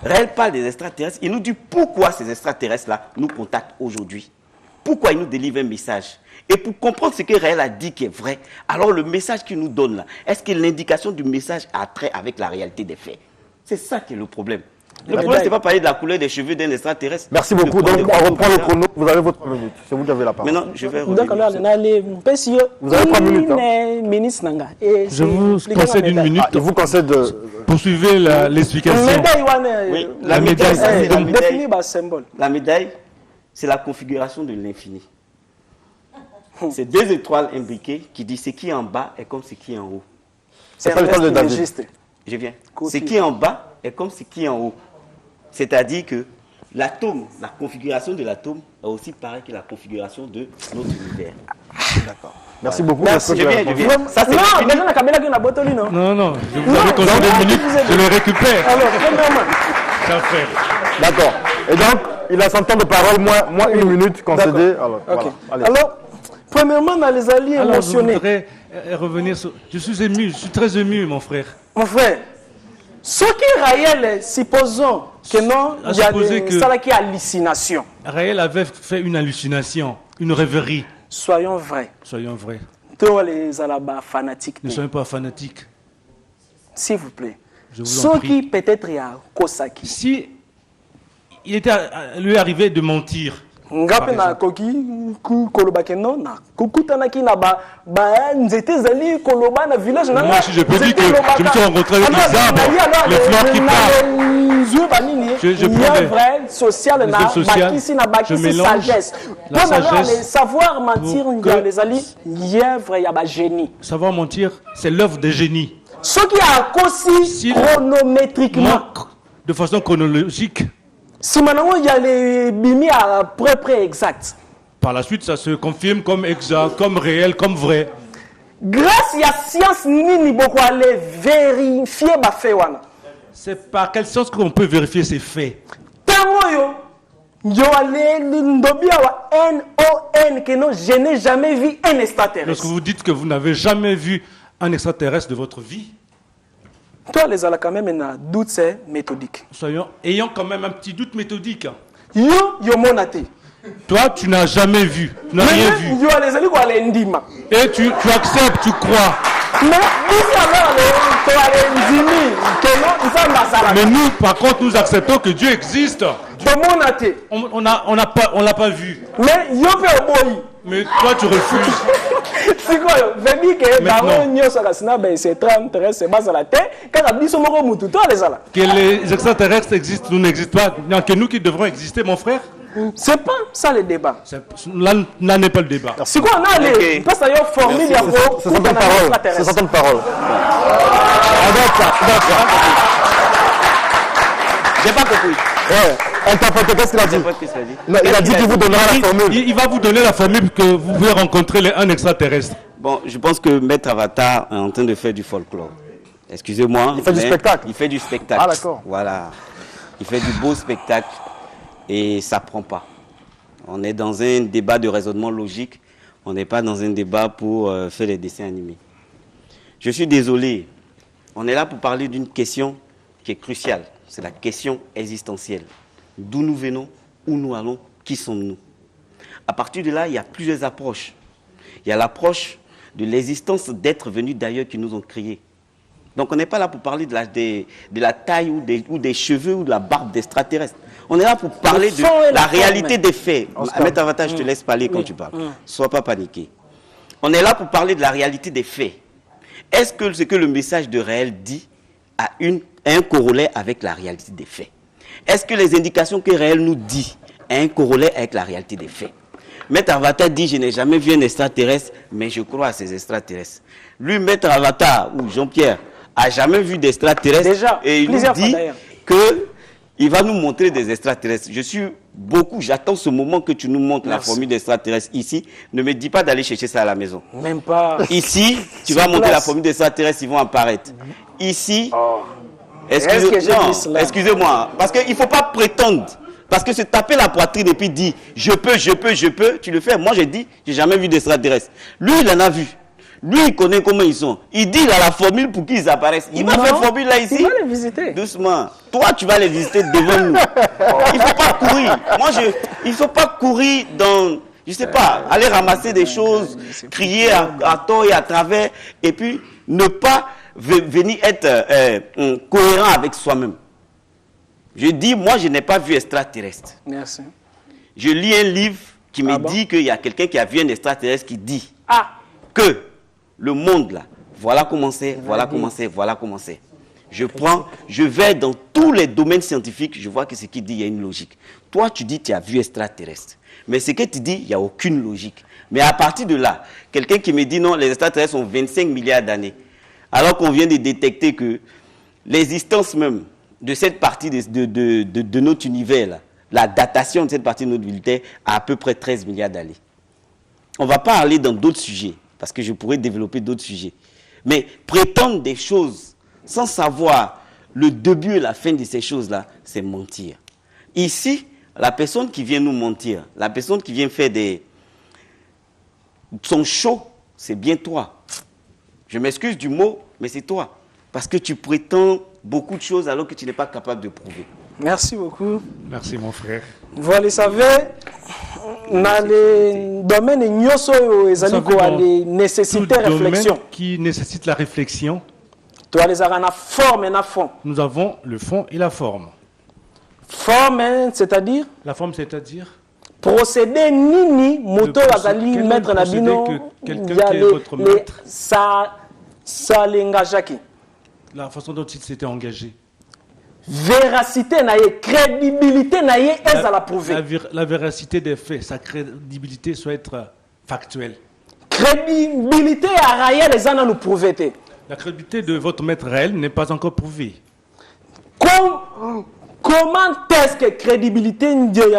Raël parle des extraterrestres, il nous dit pourquoi ces extraterrestres-là nous contactent aujourd'hui. Pourquoi ils nous délivrent un message. Et pour comprendre ce que Raël a dit qui est vrai, alors le message qu'il nous donne là, est-ce que l'indication du message a trait avec la réalité des faits? C'est ça qui est le problème. Le problème, ce n'est pas parler de la couleur des cheveux d'un extraterrestre. Merci beaucoup. Donc, on reprend le chrono. Vous avez votre minute. C'est vous qui avez la parole. Maintenant, je vais revenir. Vous avez 3 minutes. Je vous concède une minute. Je vous concède... Poursuivez l'explication. Oui, la médaille, c'est la configuration de l'infini. C'est deux étoiles imbriquées qui disent ce qui est en bas est comme ce qui est en haut. C'est pas l'étoile de David. Je viens. Ce qui est en bas est comme ce qui est en haut. C'est-à-dire que l'atome, la configuration de l'atome est aussi pareille que la configuration de notre univers. D'accord. Merci beaucoup. Merci. Je viens. Ça, c'est non. Je vous avais concédé une minute, je le récupère. Ça fait. D'accord. Et donc, il a son temps de parole, moi une minute concédée. Alors, premièrement, dans les alliés émotionnés. Je voudrais revenir sur... Je suis très ému, mon frère. Mon frère, ce qui Raël, supposons que non, il y a des hallucinations. Raël avait fait une hallucination, une rêverie. Soyons vrais. Soyons vrais. Tous les alabas fanatiques. Ne soyons pas fanatiques. s'il vous plaît. Je vous en prie. Peut-être il y a Kosaki. Si il était lui arrivé de mentir. Ngape na koki kolobake non na kukutanaki na ba nzete zali koloba na village na moi je peux dire que je me suis rencontré avec les arbres, les fleurs qui parlent. Je prends vrai social na bakisi na bakisi sagesse. La sagesse, savoir mentir les ali vrai ya ba génie. Savoir mentir, c'est l'œuvre des génies. Ce qui a aussi chronométriquement de façon chronologique. Si maintenant il y a les bimi à près exact. Par la suite, ça se confirme comme exact, comme réel, comme vrai. Grâce à la science, nini beaucoup aller vérifier ba fait wana. C'est par quel sens qu'on peut vérifier ces faits? Yo allé ndobi awa NON que non, je n'ai jamais vu un extraterrestre. Lorsque vous dites que vous n'avez jamais vu un extraterrestre de votre vie, toi, les ala quand même un doute c'est méthodique. Ayant quand même un petit doute méthodique. Yo monate. Toi, tu n'as jamais vu, tu n'as rien vu. Yo les ali ko ale ndima. Et tu acceptes, tu crois. Mais nous, par contre, nous acceptons que Dieu existe. On l'a pas vu. Mais toi, tu refuses. Que les extraterrestres existent, nous n'existons pas. Il n'y a que nous qui devrons exister, mon frère. C'est pas ça le débat. Là n'est pas le débat. C'est quoi on a les parce qu'il y a formule il y a c'est certaines paroles. J'ai pas compris. Qu'est-ce qu'il a dit? Non, il a dit qu'il vous donnera la formule. Il va vous donner la formule que vous pouvez rencontrer un extraterrestre. Bon, je pense que Maître Avatar est en train de faire du folklore. Excusez-moi. Il fait du spectacle. Il fait du spectacle. Ah d'accord. Voilà. Il fait du beau spectacle et ça prend pas. On est dans un débat de raisonnement logique. On n'est pas dans un débat pour faire des dessins animés. Je suis désolé. On est là pour parler d'une question qui est cruciale. C'est la question existentielle. D'où nous venons, où nous allons, qui sommes-nous? À partir de là, il y a plusieurs approches. Il y a l'approche de l'existence d'êtres venus d'ailleurs qui nous ont créés. Donc on n'est pas là pour parler de la taille ou des cheveux ou de la barbe d'extraterrestres. On est là pour parler de la réalité des faits. Maître Avatar, je te laisse parler quand tu parles. Sois pas paniqué. On est là pour parler de la réalité des faits. Est-ce que ce que le message de réel dit a un corollaire avec la réalité des faits? Est-ce que les indications que réel nous dit ont un corollaire avec la réalité des faits? Maître Avatar dit, je n'ai jamais vu un extraterrestre, mais je crois à ces extraterrestres. Lui, Maître Avatar, ou Jean-Pierre, a jamais vu d'extraterrestres. Déjà, et il nous dit qu'il va nous montrer des extraterrestres. J'attends ce moment que tu nous montres la formule d'extraterrestres ici. Ne me dis pas d'aller chercher ça à la maison. Même pas. Ici, tu vas montrer la formule d'extraterrestres, ils vont apparaître. Ici, excusez-moi, parce qu'il ne faut pas prétendre. Parce que se taper la poitrine et puis dire je peux, tu le fais. Moi, j'ai dit, j'ai jamais vu d'extraterrestres. Lui, il en a vu. Lui, il connaît comment ils sont. Il dit, il a la formule pour qu'ils apparaissent. Il va faire formule là ici. Il va les visiter. Doucement. Toi, tu vas les visiter devant nous. Il ne faut pas courir. Il ne faut pas courir dans, je ne sais pas, aller ramasser des choses, crier à tort et à travers, et puis ne pas venir être cohérent avec soi-même. Je dis, moi, je n'ai pas vu extraterrestre. Merci. Je lis un livre qui me dit qu'il y a quelqu'un qui a vu un extraterrestre qui dit que le monde, là, voilà comment c'est. Je vais dans tous les domaines scientifiques, je vois que ce qu'il dit, il y a une logique. Toi, tu dis, tu as vu extraterrestre. Mais ce que tu dis, il n'y a aucune logique. Mais à partir de là, quelqu'un qui me dit, non, les extraterrestres ont 25 milliards d'années, alors qu'on vient de détecter que l'existence même de cette partie de notre univers, là, la datation de cette partie de notre univers a à peu près 13 milliards d'années. On ne va pas aller dans d'autres sujets, parce que je pourrais développer d'autres sujets. Mais prétendre des choses sans savoir le début et la fin de ces choses-là, c'est mentir. Ici, la personne qui vient nous mentir, la personne qui vient faire son show, c'est bien toi. Je m'excuse du mot, mais c'est toi. Parce que tu prétends beaucoup de choses alors que tu n'es pas capable de prouver. Merci beaucoup. Merci mon frère. Vous le savez, dans le domaine il nécessite réflexion. Qui nécessite la réflexion. Nous avons le fond et la forme. Forme, c'est-à-dire? La forme, c'est-à-dire? Procédé nini, moto azali maître nabino, ça l'engageaki. La façon dont il s'était engagé. Véracité naie, crédibilité naie, elle a prouvé. La véracité des faits, sa crédibilité doit être factuelle. Crédibilité à rayer les gens à nous prouver. La crédibilité de votre maître réel n'est pas encore prouvée. Comment est-ce que crédibilité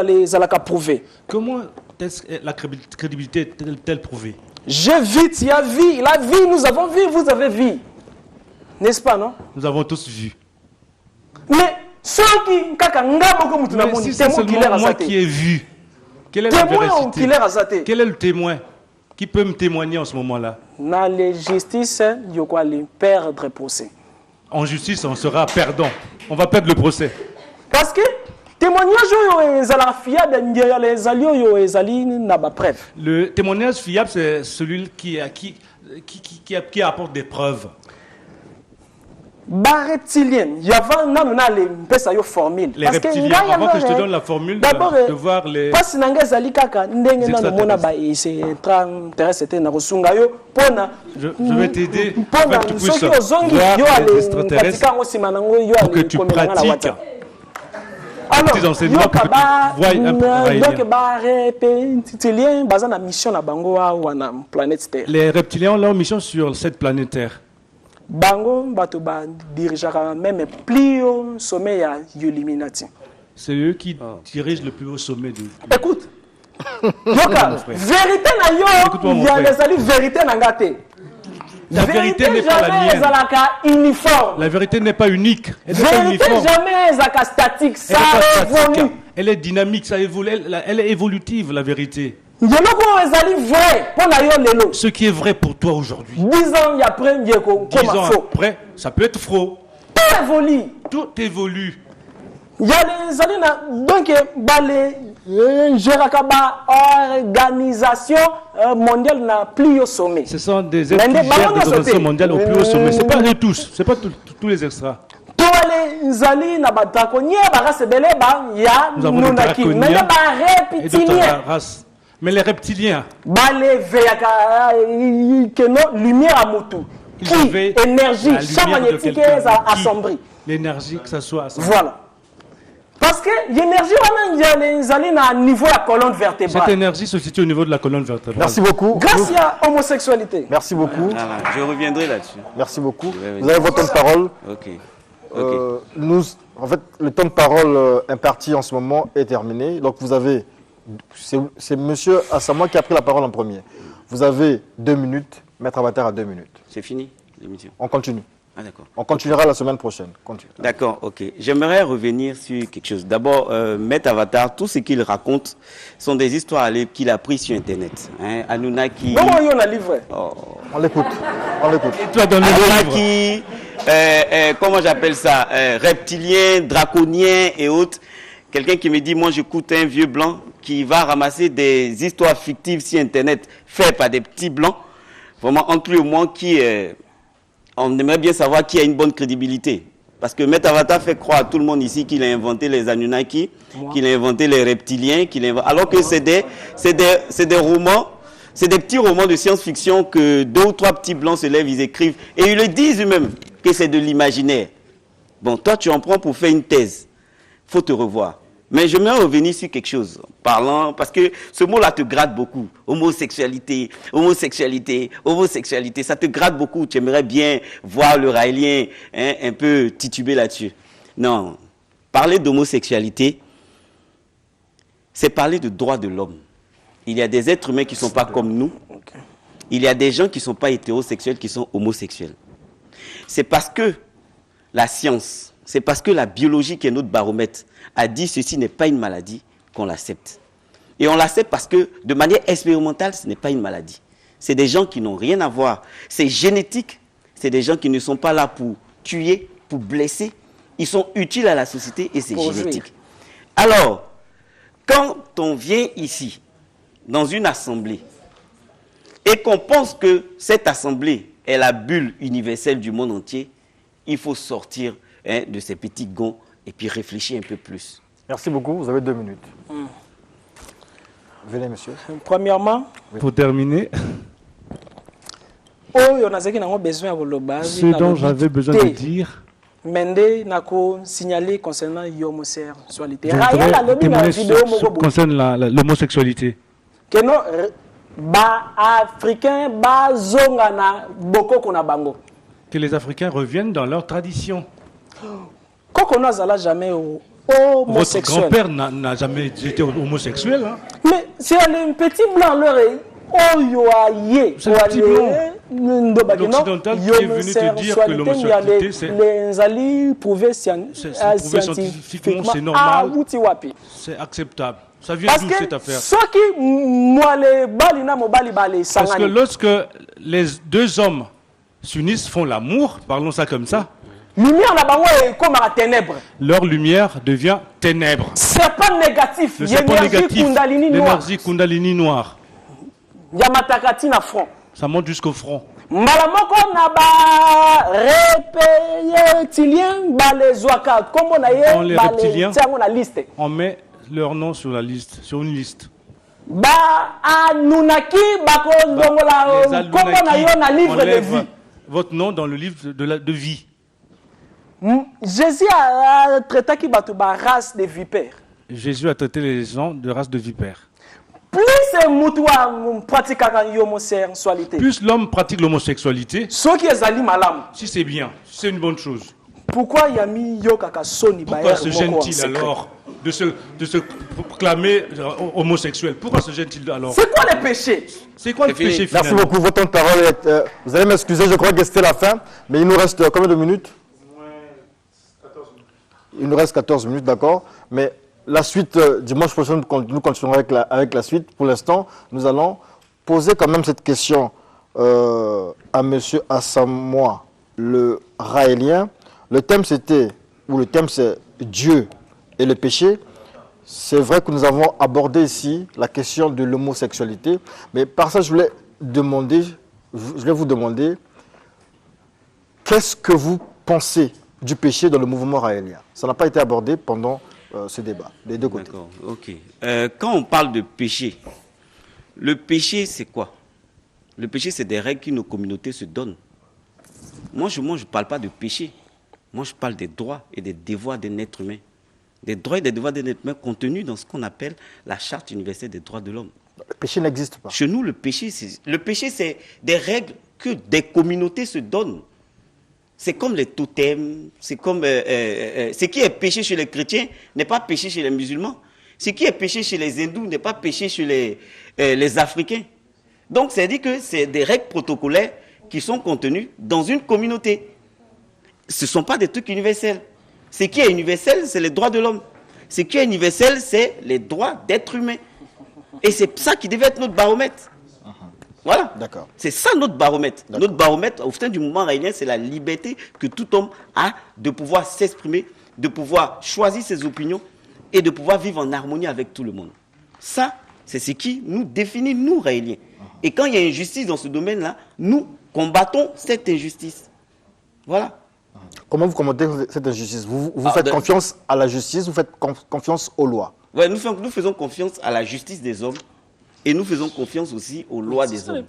les a prouvé? Comment est-ce que la crédibilité est-elle prouvée? J'ai vu, tu as vu, la vie, nous avons vu, vous avez vu. N'est-ce pas, non? Nous avons tous vu. Mais si c'est seulement moi qui ai vu, quelle est la véracité? Quel est le témoin qui peut me témoigner en ce moment-là? Dans la justice, il y a perdre le procès. En justice, on sera perdant. On va perdre le procès. Parce que le témoignage fiable, c'est celui qui apporte des preuves. Les reptiliens, avant que je te donne la formule, de voir les je vais t'aider pour que tu puisses voir les extraterrestres pour que tu pratiques. Alors, donc, les reptiliens ont leur mission sur cette planète Terre. C'est eux qui dirigent le plus haut sommet de. Écoute, vérité la vérité n'est pas la mienne. La vérité n'est pas unique. Elle n'est pas uniforme. Statique. Elle est dynamique, ça évolue. Elle est évolutive, la vérité. Ce qui est vrai pour toi aujourd'hui. 10 ans après, ça peut être faux. Tout évolue. Il y a les années, donc, l'organisation mondiale n'a plus au sommet. Ce sont des êtres qui gèrent des organisations mondiales au plus haut sommet. Ce n'est pas eux tous, ce n'est pas tous les extras. Nous avons des draconiens et d'autres races. Mais les reptiliens, lumière à motu, énergie, champ magnétique assombri. L'énergie, que ça soit assombri. Voilà. Parce que l'énergie, on a un niveau de la colonne vertébrale. Cette énergie se situe au niveau de la colonne vertébrale. Merci beaucoup. Grâce à l'homosexualité. Merci beaucoup. Je reviendrai là-dessus. Merci beaucoup. Vous avez votre temps de parole. Ok. En fait, le temps de parole imparti en ce moment est terminé. Donc, vous avez... C'est monsieur Asamoah qui a pris la parole en premier. Vous avez 2 minutes. Maître Avatar a 2 minutes. C'est fini, l'émission. On continue. Ah, d'accord. On continuera la semaine prochaine. D'accord, ok. J'aimerais revenir sur quelque chose. D'abord, Maître Avatar, tout ce qu'il raconte sont des histoires qu'il a prises sur Internet. Hein, Anunnaki... Non, on a livré. Oh. On l'écoute. Et toi, dans le Anunnaki, comment j'appelle ça, reptiliens, draconiens et autres. Quelqu'un qui me dit, moi j'écoute un vieux blanc qui va ramasser des histoires fictives sur Internet faites par des petits blancs. Vraiment, entre lui et moi, on aimerait bien savoir qui a une bonne crédibilité. Parce que Maître Avatar fait croire à tout le monde ici qu'il a inventé les Anunnaki, qu'il a inventé les reptiliens, alors que c'est des romans, c'est des petits romans de science-fiction que 2 ou 3 petits blancs se lèvent, ils écrivent. Et ils le disent eux-mêmes que c'est de l'imaginaire. Bon, toi tu en prends pour faire une thèse. Il faut te revoir. Mais je vais revenir sur quelque chose, parce que ce mot-là te gratte beaucoup. Homosexualité, ça te gratte beaucoup. Tu aimerais bien voir le raélien un peu tituber là-dessus. Non, parler d'homosexualité, c'est parler de droits de l'homme. Il y a des êtres humains qui ne sont pas comme nous. Il y a des gens qui ne sont pas hétérosexuels, qui sont homosexuels. C'est parce que la science, c'est parce que la biologie qui est notre baromètre a dit ceci n'est pas une maladie qu'on l'accepte. Et on l'accepte parce que de manière expérimentale, ce n'est pas une maladie. C'est des gens qui n'ont rien à voir. C'est génétique. C'est des gens qui ne sont pas là pour tuer, pour blesser. Ils sont utiles à la société et c'est génétique. Alors, quand on vient ici, dans une assemblée, et qu'on pense que cette assemblée est la bulle universelle du monde entier, il faut sortir de ces petits gonds et puis réfléchir un peu plus. Merci beaucoup, vous avez 2 minutes. Venez, monsieur. Premièrement, pour terminer, ce dont j'avais besoin de dire, Mende nako signalé concernant l'homosexualité. Concerne l'homosexualité. Que non, ba africain ba zonga na boko kona bango. Que les Africains reviennent dans leur tradition. Koko n'a jamais homosexuel. Votre grand-père n'a jamais été homosexuel. Hein? Mais c'est un petit blanc leur c'est le petit blanc. L'occidental qui est venu te dire que l'homosexualité, c'est scientifiquement, c'est normal, c'est acceptable. Ça vient d'où cette affaire? Parce que lorsque les deux hommes s'unissent, font l'amour, parlons ça comme ça, leur lumière devient ténèbres. C'est pas négatif. Le serpent négatif, l'énergie Kundalini noire. Ça monte jusqu'au front. On les reptiliens, on met leur nom sur la liste, sur une liste. Les Anunnaki, enlève votre nom dans le livre de vie. Jésus a traité qui race de vipères. Jésus a traité les gens de race de vipères. Plus l'homme pratique l'homosexualité, si c'est bien, c'est une bonne chose. Pourquoi se gêne-t-il alors de se proclamer homosexuel? Pourquoi se gêne-t-il alors? C'est quoi le péché? C'est quoi le péché finalement? Merci beaucoup, votre temps de parole est, vous allez m'excuser, je crois que c'était la fin, mais il nous reste combien de minutes? 14 minutes. Il nous reste 14 minutes, d'accord. Mais la suite, dimanche prochain, nous continuerons avec la suite. Pour l'instant, nous allons poser quand même cette question à M. Asamoah, le raélien. Le thème c'est Dieu et le péché. C'est vrai que nous avons abordé ici la question de l'homosexualité. Mais par ça, je voulais vous demander, qu'est-ce que vous pensez du péché dans le mouvement raélien? Ça n'a pas été abordé pendant ce débat, des deux côtés. D'accord, ok. Quand on parle de péché, le péché c'est quoi? Le péché c'est des règles que nos communautés se donnent. Moi je ne parle pas de péché. Moi je parle des droits et des devoirs d'un être humain. Des droits et des devoirs d'un être humain contenus dans ce qu'on appelle la Charte universelle des droits de l'homme. Le péché n'existe pas. Chez nous, le péché c'est des règles que des communautés se donnent. C'est comme les totems, c'est comme ce qui est péché chez les chrétiens n'est pas péché chez les musulmans. Ce qui est péché chez les hindous n'est pas péché chez les Africains. Donc, c'est-à-dire que c'est des règles protocolaires qui sont contenues dans une communauté. Ce ne sont pas des trucs universels. Ce qui est universel, c'est les droits de l'homme. Ce qui est universel, c'est les droits d'être humain. Et c'est ça qui devait être notre baromètre. Voilà. C'est ça notre baromètre. Notre baromètre, au sein du mouvement raélien, c'est la liberté que tout homme a de pouvoir s'exprimer, de pouvoir choisir ses opinions et de pouvoir vivre en harmonie avec tout le monde. Ça, c'est ce qui nous définit, nous, raéliens. Et quand il y a injustice dans ce domaine-là, nous combattons cette injustice. Voilà. Comment vous commentez cette injustice? Vous faites confiance à la justice, vous faites confiance aux lois? Oui, nous faisons confiance à la justice des hommes. Et nous faisons confiance aussi aux lois des hommes.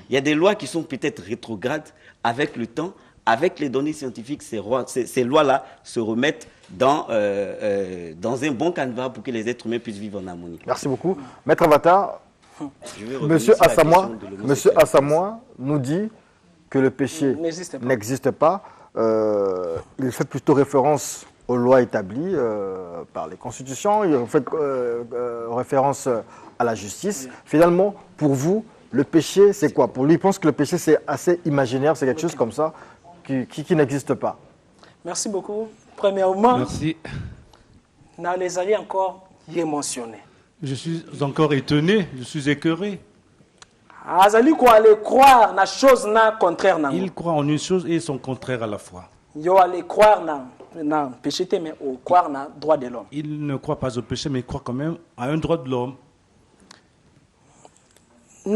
Il y a des lois qui sont peut-être rétrogrades avec le temps, avec les données scientifiques. Ces lois-là se remettent dans un bon canevas pour que les êtres humains puissent vivre en harmonie. Merci beaucoup. Maître Avatar, Monsieur Asamoah nous dit que le péché n'existe pas. Il fait plutôt référence aux lois établies par les constitutions. Il fait référence à la justice. Finalement, pour vous, le péché, c'est quoi? Pour lui, il pense que le péché, c'est assez imaginaire, c'est quelque chose comme ça, qui n'existe pas. Merci beaucoup. Premièrement, merci. Les alliés encore émotionnés. Je suis encore étonné, je suis écœuré. Ils croient en une chose et ils sont contraires à la foi. Ils ne croient pas au péché, mais ils croient quand même à un droit de l'homme. Je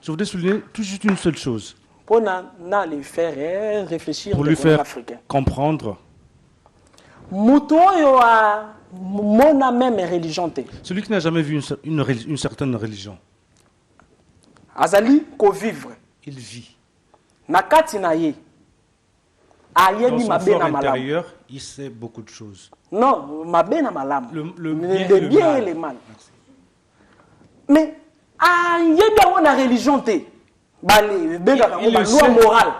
voudrais souligner tout juste une seule chose. pour les faire réfléchir pour lui faire comprendre. Même religion. Celui qui n'a jamais vu une certaine religion. Azali ko vivre. Il vit. Nakati na ye. Dans son fort intérieur, il sait beaucoup de choses. Non, mabe na malam. Le bien et le mal. Merci. Mais il y a une religion il loi morale.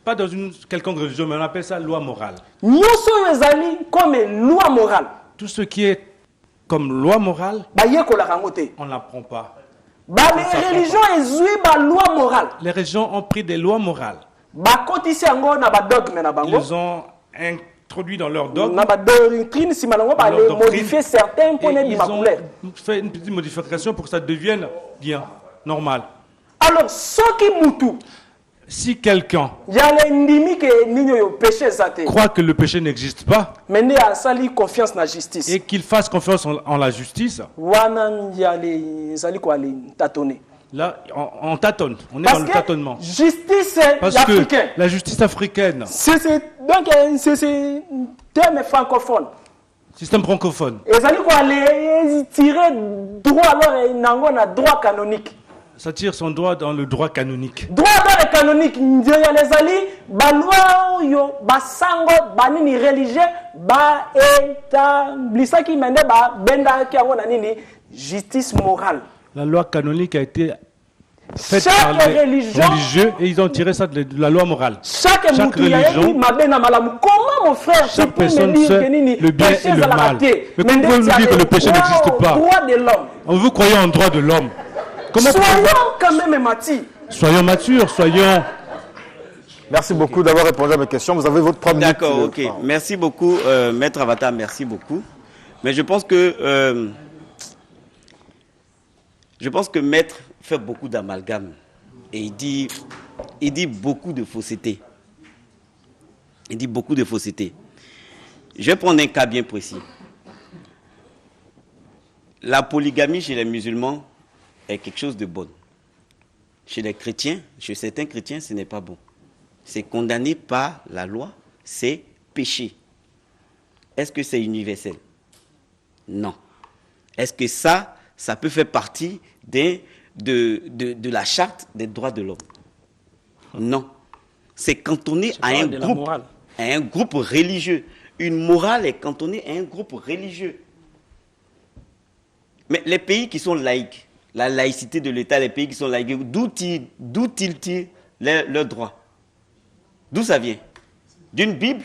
Pas dans une quelconque religion, mais on appelle ça loi morale. Comme loi morale. Tout ce qui est comme loi morale, on n'apprend pas. Les religions loi morale. Les religions ont pris des lois morales. Ils ont introduit dans leur dogme, modifier certains points de ils ont fait une petite modification pour que ça devienne bien, normal. Alors, si quelqu'un croit que le péché n'existe pas et qu'il fasse confiance en la justice, là, on tâtonne. On est dans le tâtonnement. Parce que la justice africaine, c'est terme francophone. Système francophone. Tirer droit canonique. Ça tire son droit dans le droit canonique. Droit dans le canonique. Justice morale. La loi canonique a été faite par les religieux et ils ont tiré ça de la loi morale. Chaque religion, comment mon frère, chaque personne sait le bien et le mal. Mais comment pouvez-vous nous dire que le péché n'existe pas? Vous croyez en droit de l'homme. Soyons matures, soyons... Merci beaucoup d'avoir répondu à mes questions. Vous avez votre 3 minutes. D'accord, ok. Merci beaucoup, Maître Avatar, merci beaucoup. Mais je pense que Maître fait beaucoup d'amalgame. Et il dit beaucoup de fausseté. Il dit beaucoup de fausseté. Je vais prendre un cas bien précis. La polygamie chez les musulmans est quelque chose de bon. Chez les chrétiens, chez certains chrétiens, ce n'est pas bon. C'est condamné par la loi, c'est péché. Est-ce que c'est universel? Non. Est-ce que ça peut faire partie de la charte des droits de l'homme? Non. C'est cantonné à un groupe religieux. Une morale est cantonnée à un groupe religieux. Mais les pays qui sont laïcs, la laïcité de l'État, les pays qui sont laïcs, d'où ils tirent leurs droits? D'où ça vient? D'une Bible?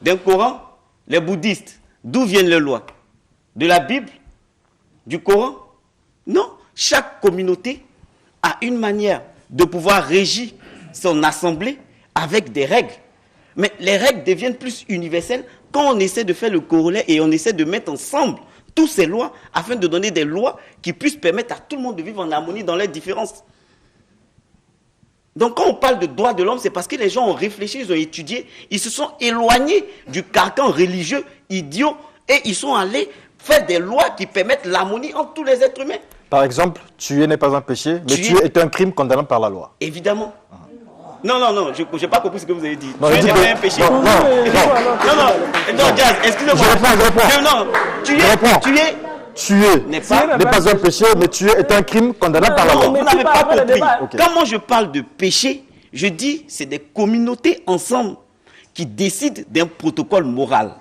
D'un Coran? Les bouddhistes, d'où viennent leurs lois? De la Bible? Du Coran? Non. Chaque communauté a une manière de pouvoir régir son assemblée avec des règles. Mais les règles deviennent plus universelles quand on essaie de faire le corollaire et on essaie de mettre ensemble toutes ces lois afin de donner des lois qui puissent permettre à tout le monde de vivre en harmonie dans leurs différences. Donc quand on parle de droits de l'homme, c'est parce que les gens ont réfléchi, ils ont étudié, ils se sont éloignés du carcan religieux idiot et ils sont allés faire des lois qui permettent l'harmonie entre tous les êtres humains. Par exemple, tuer n'est pas un péché, mais tuer est un crime condamnable par la loi. Évidemment. Non, je n'ai pas compris ce que vous avez dit. Tuer n'est pas un péché. Non, Jazz, excusez-moi. Je réponds. Tuer n'est pas un péché, mais tuer est un crime condamnable par la loi. Vous n'avez pas compris. Okay. Quand moi je parle de péché, je dis c'est des communautés ensemble qui décident d'un protocole moral.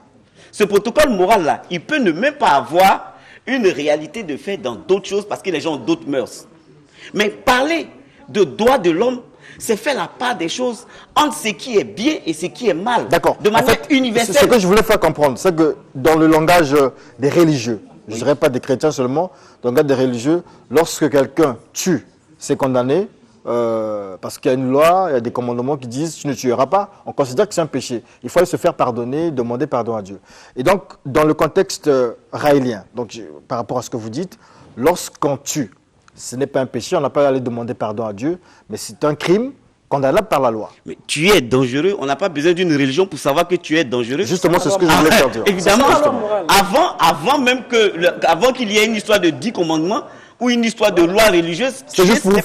Ce protocole moral-là, il peut ne même pas avoir une réalité de fait dans d'autres choses parce que les gens ont d'autres mœurs. Mais parler de droits de l'homme, c'est faire la part des choses entre ce qui est bien et ce qui est mal. D'accord. De manière universelle. Ce que je voulais faire comprendre, c'est que dans le langage des religieux, je ne dirais pas des chrétiens seulement, dans le langage des religieux, lorsque quelqu'un tue, c'est condamné, parce qu'il y a une loi, il y a des commandements qui disent tu ne tueras pas, on considère que c'est un péché. Il faut aller se faire pardonner, demander pardon à Dieu. Et donc, dans le contexte raélien, donc, par rapport à ce que vous dites, lorsqu'on tue, ce n'est pas un péché, on n'a pas à aller demander pardon à Dieu, mais c'est un crime condamnable par la loi. Mais tu es dangereux, on n'a pas besoin d'une religion pour savoir que tu es dangereux. Justement, c'est ce que je voulais faire dire. Évidemment, avant qu'il y ait une histoire de 10 commandements, ou une histoire de loi religieuse. C'est juste pour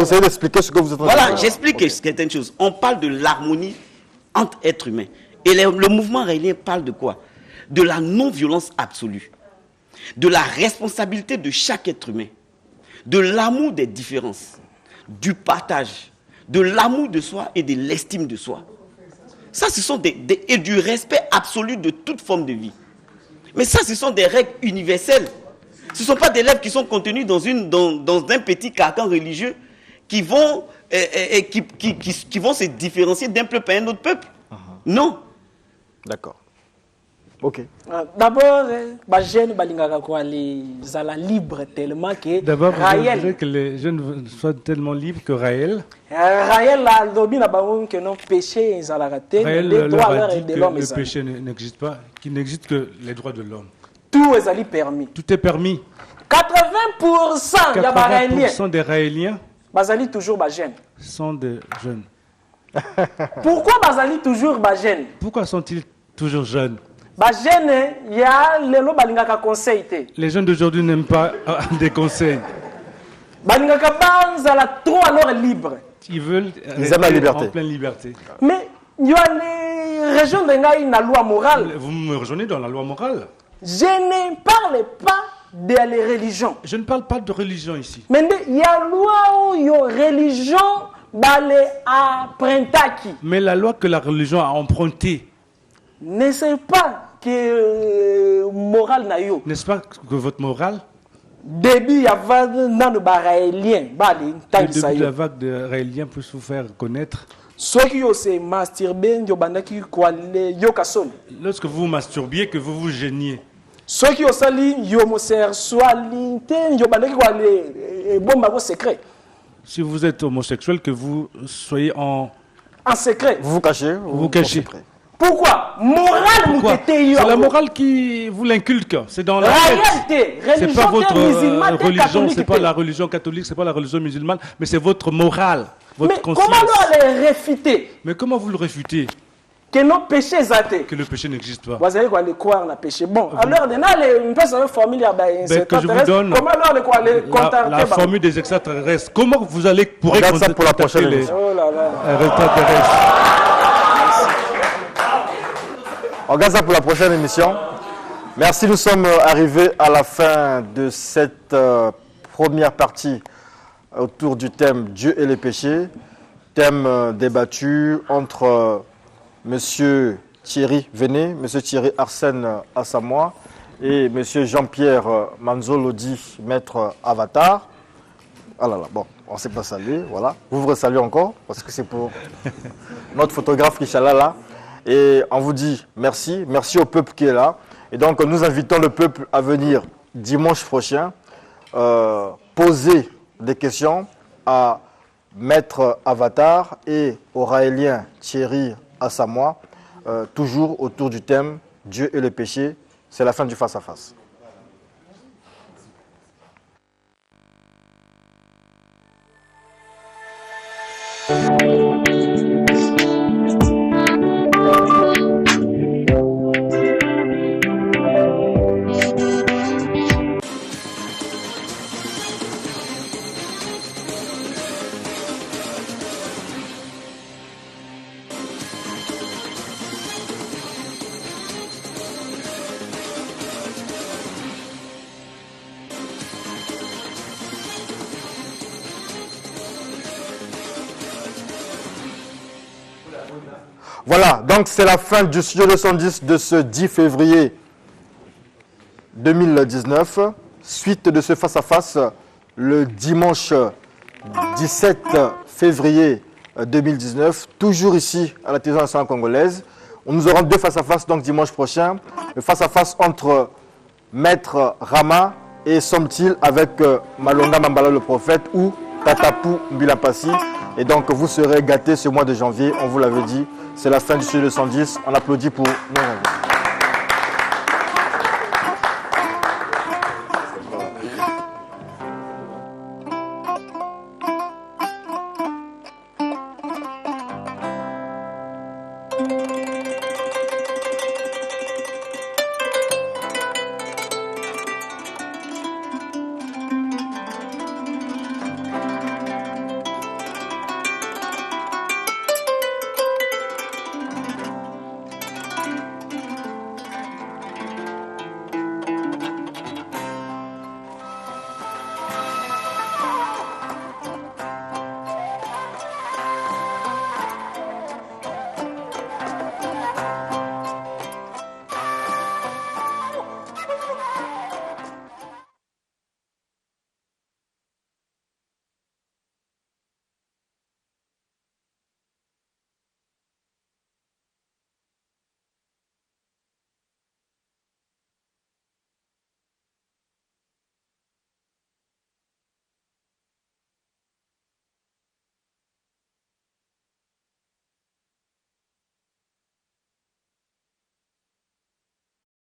essayer d'expliquer ce que vous êtes en train de dire. Voilà, j'explique certaines choses. On parle de l'harmonie entre êtres humains. Et le mouvement raélien parle de quoi? De la non-violence absolue, de la responsabilité de chaque être humain, de l'amour des différences, du partage, de l'amour de soi et de l'estime de soi. Ça, ce sont et du respect absolu de toute forme de vie. Mais ça, ce sont des règles universelles. Ce ne sont pas des règles qui sont contenues dans un petit carcan religieux qui vont se différencier d'un peuple à un autre peuple. Non. D'accord. Ok. D'abord, les jeunes sont libres tellement que d'abord, vous voudrez que les jeunes soient tellement libres que Raël que non péché les droits de l'homme. Le péché n'existe pas, qu'il n'existe que les droits de l'homme. Tout est permis. Tout est permis. 80% des Raéliens toujours jeunes. Sont des jeunes. Pourquoi Bazali toujours jeunes? Pourquoi sont-ils toujours jeunes? Les jeunes d'aujourd'hui n'aiment pas des conseils. Ils veulent la liberté. En pleine liberté. Mais il y a les régions de la loi morale. Vous me rejoignez dans la loi morale. Je ne parle pas de la religion. Je ne parle pas de religion ici. Mais il y a la loi où il y a religion. Mais la loi que la religion a empruntée, n'est-ce pas que morale na yo? N'est-ce pas que votre morale? Début il y avait dans le Raélien, le début de la vague de Raéliens peut vous faire connaître. Lorsque vous masturbiez, que vous vous gêniez. Si vous êtes homosexuel, que vous soyez en secret. Vous vous cachez. Vous cachez. Pourquoi? Pourquoi? C'est la morale qui vous l'inculque. C'est dans la réalité. C'est pas votre religion, c'est pas la religion catholique, c'est pas la religion musulmane, mais c'est votre morale, votre conscience. Comment le réfuter? Mais comment vous le réfutez? Que non péché zate. Que le péché n'existe pas. Vous allez quoi le croire le péché. Bon, alors une personne formule que je vous donne la formule des extraterrestres. Comment vous allez contacter ça pour la prochaine les extraterrestres? On regarde ça pour la prochaine émission. Merci, nous sommes arrivés à la fin de cette première partie autour du thème Dieu et les péchés. Thème débattu entre Monsieur Thierry Véné, Monsieur Thierry Arsène Assamoah et Monsieur Jean-Pierre Manzolodi, maître Avatar. Ah là là, bon, on ne s'est pas salué, voilà. Vous vous resaluez encore parce que c'est pour notre photographe qui est là. Et on vous dit merci, merci au peuple qui est là. Et donc nous invitons le peuple à venir dimanche prochain poser des questions à Maître Avatar et au Raélien Thierry Assamoah, toujours autour du thème Dieu et le péché. C'est la fin du face-à-face. Voilà, donc c'est la fin du Studio 210 de ce 10 février 2019. Suite de ce face-à-face le dimanche 17 février 2019, toujours ici à la télévision nationale congolaise. Nous aurons deux face-à-face donc dimanche prochain. Le face-à-face entre Maître Rama et Somtil avec Malonga Mambala le prophète ou Tatapou Mbilapasi. Et donc vous serez gâtés ce mois de janvier, on vous l'avait dit. C'est la fin du Studio 210. On applaudit pour nos invités.